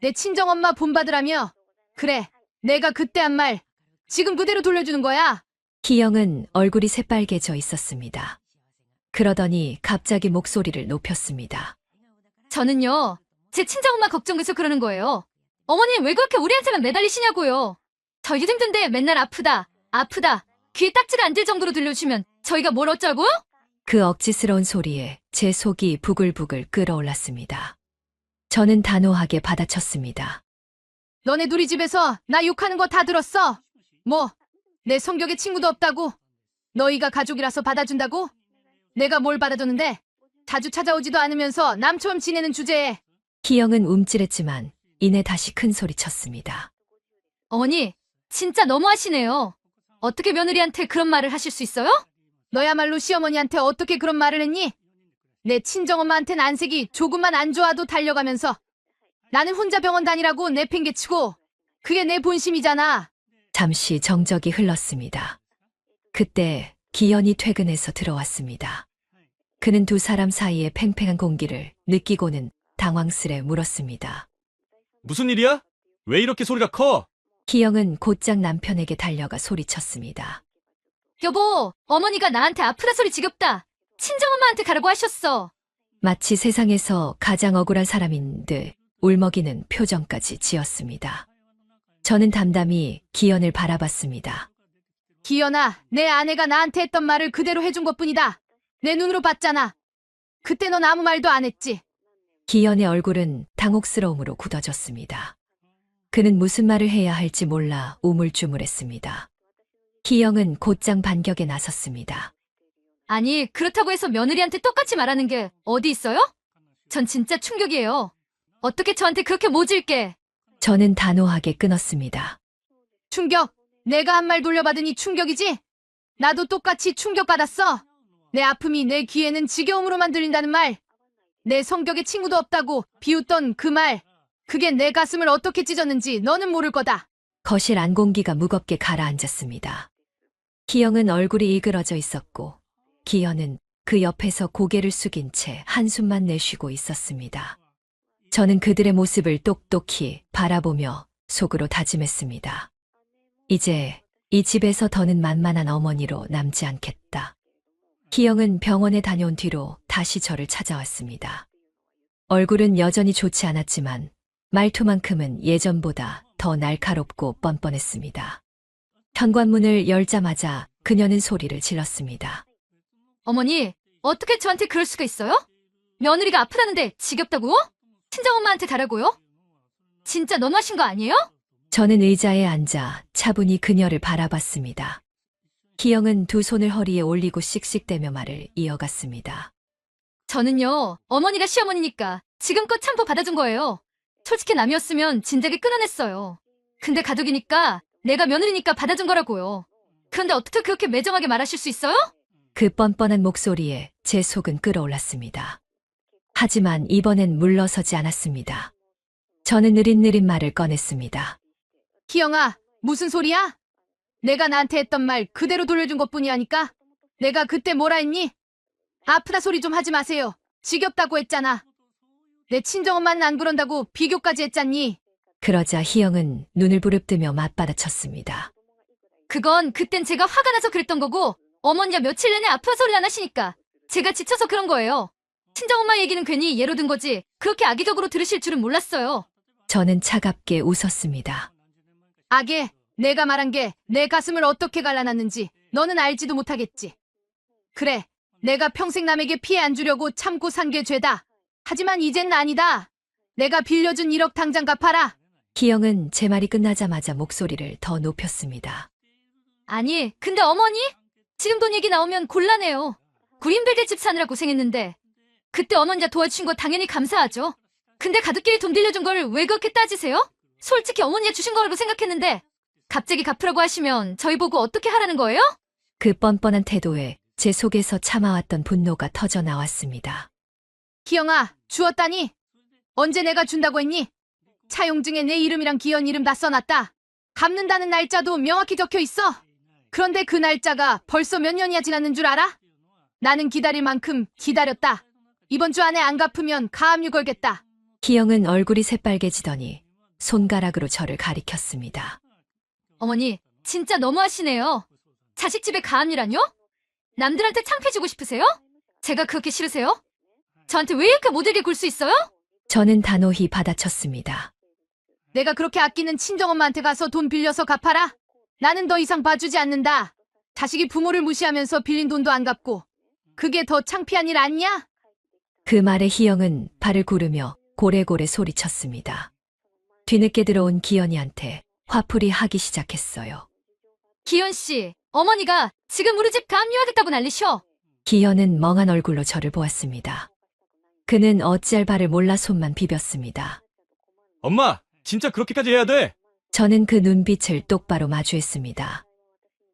내 친정엄마 본받으라며. 그래, 내가 그때 한 말 지금 그대로 돌려주는 거야. 희영은 얼굴이 새빨개져 있었습니다. 그러더니 갑자기 목소리를 높였습니다. 저는요, 제 친정엄마 걱정돼서 그러는 거예요. 어머님 왜 그렇게 우리한테만 매달리시냐고요. 저희도 힘든데 맨날 아프다, 아프다, 귀에 딱지가 안 들 정도로 들려주면 저희가 뭘 어쩌고요? 그 억지스러운 소리에 제 속이 부글부글 끓어올랐습니다. 저는 단호하게 받아쳤습니다. 너네 둘이 집에서 나 욕하는 거 다 들었어. 뭐, 내 성격에 친구도 없다고? 너희가 가족이라서 받아준다고? 내가 뭘 받아줬는데? 자주 찾아오지도 않으면서 남처럼 지내는 주제에. 희영은 움찔했지만 이내 다시 큰 소리 쳤습니다. 어머니, 진짜 너무하시네요. 어떻게 며느리한테 그런 말을 하실 수 있어요? 너야말로 시어머니한테 어떻게 그런 말을 했니? 내 친정엄마한텐 안색이 조금만 안 좋아도 달려가면서 나는 혼자 병원 다니라고 내팽개치고 그게 내 본심이잖아. 잠시 정적이 흘렀습니다. 그때 기현이 퇴근해서 들어왔습니다. 그는 두 사람 사이의 팽팽한 공기를 느끼고는 당황스레 물었습니다. 무슨 일이야? 왜 이렇게 소리가 커? 희영은 곧장 남편에게 달려가 소리쳤습니다. 여보, 어머니가 나한테 아프다 소리 지겹다. 친정엄마한테 가라고 하셨어. 마치 세상에서 가장 억울한 사람인 듯 울먹이는 표정까지 지었습니다. 저는 담담히 기현을 바라봤습니다. 기현아, 내 아내가 나한테 했던 말을 그대로 해준 것뿐이다. 내 눈으로 봤잖아. 그때 넌 아무 말도 안 했지. 기현의 얼굴은 당혹스러움으로 굳어졌습니다. 그는 무슨 말을 해야 할지 몰라 우물쭈물했습니다. 희영은 곧장 반격에 나섰습니다. 아니, 그렇다고 해서 며느리한테 똑같이 말하는 게 어디 있어요? 전 진짜 충격이에요. 어떻게 저한테 그렇게 모질게. 저는 단호하게 끊었습니다. 충격! 내가 한 말 돌려받으니 충격이지? 나도 똑같이 충격받았어. 내 아픔이 내 귀에는 지겨움으로만 들린다는 말. 내 성격에 친구도 없다고 비웃던 그 말. 그게 내 가슴을 어떻게 찢었는지 너는 모를 거다. 거실 안공기가 무겁게 가라앉았습니다. 희영은 얼굴이 일그러져 있었고 기현은 그 옆에서 고개를 숙인 채 한숨만 내쉬고 있었습니다. 저는 그들의 모습을 똑똑히 바라보며 속으로 다짐했습니다. 이제 이 집에서 더는 만만한 어머니로 남지 않겠다. 희영은 병원에 다녀온 뒤로 다시 저를 찾아왔습니다. 얼굴은 여전히 좋지 않았지만 말투만큼은 예전보다 더 날카롭고 뻔뻔했습니다. 현관문을 열자마자 그녀는 소리를 질렀습니다. 어머니, 어떻게 저한테 그럴 수가 있어요? 며느리가 아프다는데 지겹다고? 친정엄마한테 가라고요? 진짜 너무하신 거 아니에요? 저는 의자에 앉아 차분히 그녀를 바라봤습니다. 희영은 두 손을 허리에 올리고 씩씩대며 말을 이어갔습니다. 저는요, 어머니가 시어머니니까 지금껏 참고 받아준 거예요. 솔직히 남이었으면 진작에 끊어냈어요. 근데 가족이니까 내가 며느리니까 받아준 거라고요. 그런데 어떻게 그렇게 매정하게 말하실 수 있어요? 그 뻔뻔한 목소리에 제 속은 끓어올랐습니다. 하지만 이번엔 물러서지 않았습니다. 저는 느릿느릿 말을 꺼냈습니다. 희영아, 무슨 소리야? 내가 나한테 했던 말 그대로 돌려준 것뿐이라니까? 내가 그때 뭐라 했니? 아프다 소리 좀 하지 마세요. 지겹다고 했잖아. 내 친정엄마는 안 그런다고 비교까지 했잖니? 그러자 희영은 눈을 부릅뜨며 맞받아쳤습니다. 그건 그땐 제가 화가 나서 그랬던 거고 어머니가 며칠 내내 아프다 소리를 안 하시니까 제가 지쳐서 그런 거예요. 친정엄마 얘기는 괜히 예로 든 거지 그렇게 악의적으로 들으실 줄은 몰랐어요. 저는 차갑게 웃었습니다. 아게, 내가 말한 게 내 가슴을 어떻게 갈라놨는지 너는 알지도 못하겠지. 그래, 내가 평생 남에게 피해 안 주려고 참고 산 게 죄다. 하지만 이젠 아니다. 내가 빌려준 1억 당장 갚아라. 희영은 제 말이 끝나자마자 목소리를 더 높였습니다. 아니, 근데 어머니? 지금 돈 얘기 나오면 곤란해요. 우리 힘들게 집 사느라 고생했는데 그때 어머니가 도와주신 거 당연히 감사하죠. 근데 가족끼리 돈 빌려준 걸 왜 그렇게 따지세요? 솔직히 어머니가 주신 거라고 생각했는데 갑자기 갚으라고 하시면 저희 보고 어떻게 하라는 거예요? 그 뻔뻔한 태도에 제 속에서 참아왔던 분노가 터져 나왔습니다. 희영아, 주었다니? 언제 내가 준다고 했니? 차용증에 내 이름이랑 기현 이름 다 써놨다. 갚는다는 날짜도 명확히 적혀 있어. 그런데 그 날짜가 벌써 몇 년이나 지났는 줄 알아? 나는 기다릴 만큼 기다렸다. 이번 주 안에 안 갚으면 가압류 걸겠다. 희영은 얼굴이 새빨개지더니 손가락으로 저를 가리켰습니다. 어머니, 진짜 너무하시네요. 자식 집에 가압류라뇨? 남들한테 창피해주고 싶으세요? 제가 그렇게 싫으세요? 저한테 왜 이렇게 못되게 굴 수 있어요? 저는 단호히 받아쳤습니다. 내가 그렇게 아끼는 친정엄마한테 가서 돈 빌려서 갚아라. 나는 더 이상 봐주지 않는다. 자식이 부모를 무시하면서 빌린 돈도 안 갚고. 그게 더 창피한 일 아니냐? 그 말에 희영은 발을 구르며 고래고래 소리쳤습니다. 뒤늦게 들어온 기현이한테 화풀이 하기 시작했어요. 기현 씨, 어머니가 지금 우리 집 가압류하겠다고 난리셔. 기현은 멍한 얼굴로 저를 보았습니다. 그는 어찌할 바를 몰라 손만 비볐습니다. 엄마, 진짜 그렇게까지 해야 돼? 저는 그 눈빛을 똑바로 마주했습니다.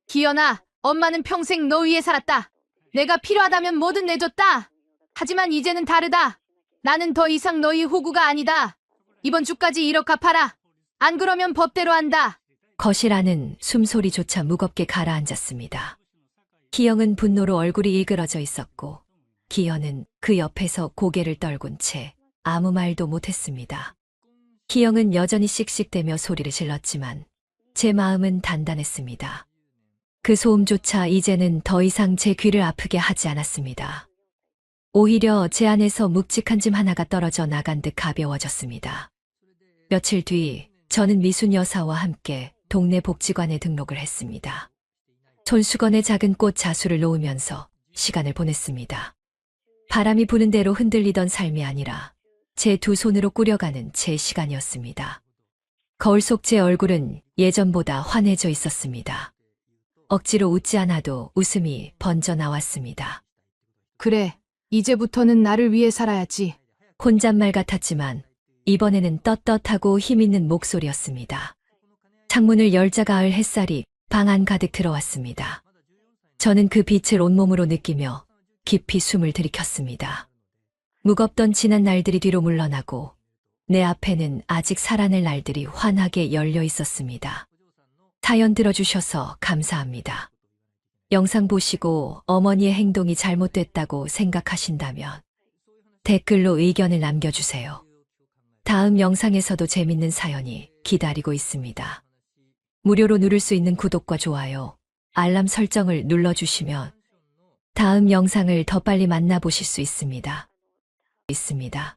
기현아, 엄마는 평생 너 위해 살았다. 내가 필요하다면 뭐든 내줬다. 하지만 이제는 다르다. 나는 더 이상 너희 호구가 아니다. 이번 주까지 1억 갚아라. 안 그러면 법대로 한다. 거실 안은 숨소리조차 무겁게 가라앉았습니다. 희영은 분노로 얼굴이 일그러져 있었고 기현은 그 옆에서 고개를 떨군 채 아무 말도 못했습니다. 희영은 여전히 씩씩대며 소리를 질렀지만 제 마음은 단단했습니다. 그 소음조차 이제는 더 이상 제 귀를 아프게 하지 않았습니다. 오히려 제 안에서 묵직한 짐 하나가 떨어져 나간 듯 가벼워졌습니다. 며칠 뒤 저는 미순 여사와 함께 동네 복지관에 등록을 했습니다. 손수건에 작은 꽃 자수를 놓으면서 시간을 보냈습니다. 바람이 부는 대로 흔들리던 삶이 아니라 제 두 손으로 꾸려가는 제 시간이었습니다. 거울 속 제 얼굴은 예전보다 환해져 있었습니다. 억지로 웃지 않아도 웃음이 번져 나왔습니다. 그래, 이제부터는 나를 위해 살아야지. 혼잣말 같았지만 이번에는 떳떳하고 힘있는 목소리였습니다. 창문을 열자 가을 햇살이 방 안 가득 들어왔습니다. 저는 그 빛을 온몸으로 느끼며 깊이 숨을 들이켰습니다. 무겁던 지난 날들이 뒤로 물러나고 내 앞에는 아직 살아낼 날들이 환하게 열려 있었습니다. 사연 들어주셔서 감사합니다. 영상 보시고 어머니의 행동이 잘못됐다고 생각하신다면 댓글로 의견을 남겨주세요. 다음 영상에서도 재밌는 사연이 기다리고 있습니다. 무료로 누를 수 있는 구독과 좋아요, 알람 설정을 눌러주시면 다음 영상을 더 빨리 만나보실 수 있습니다. 있습니다.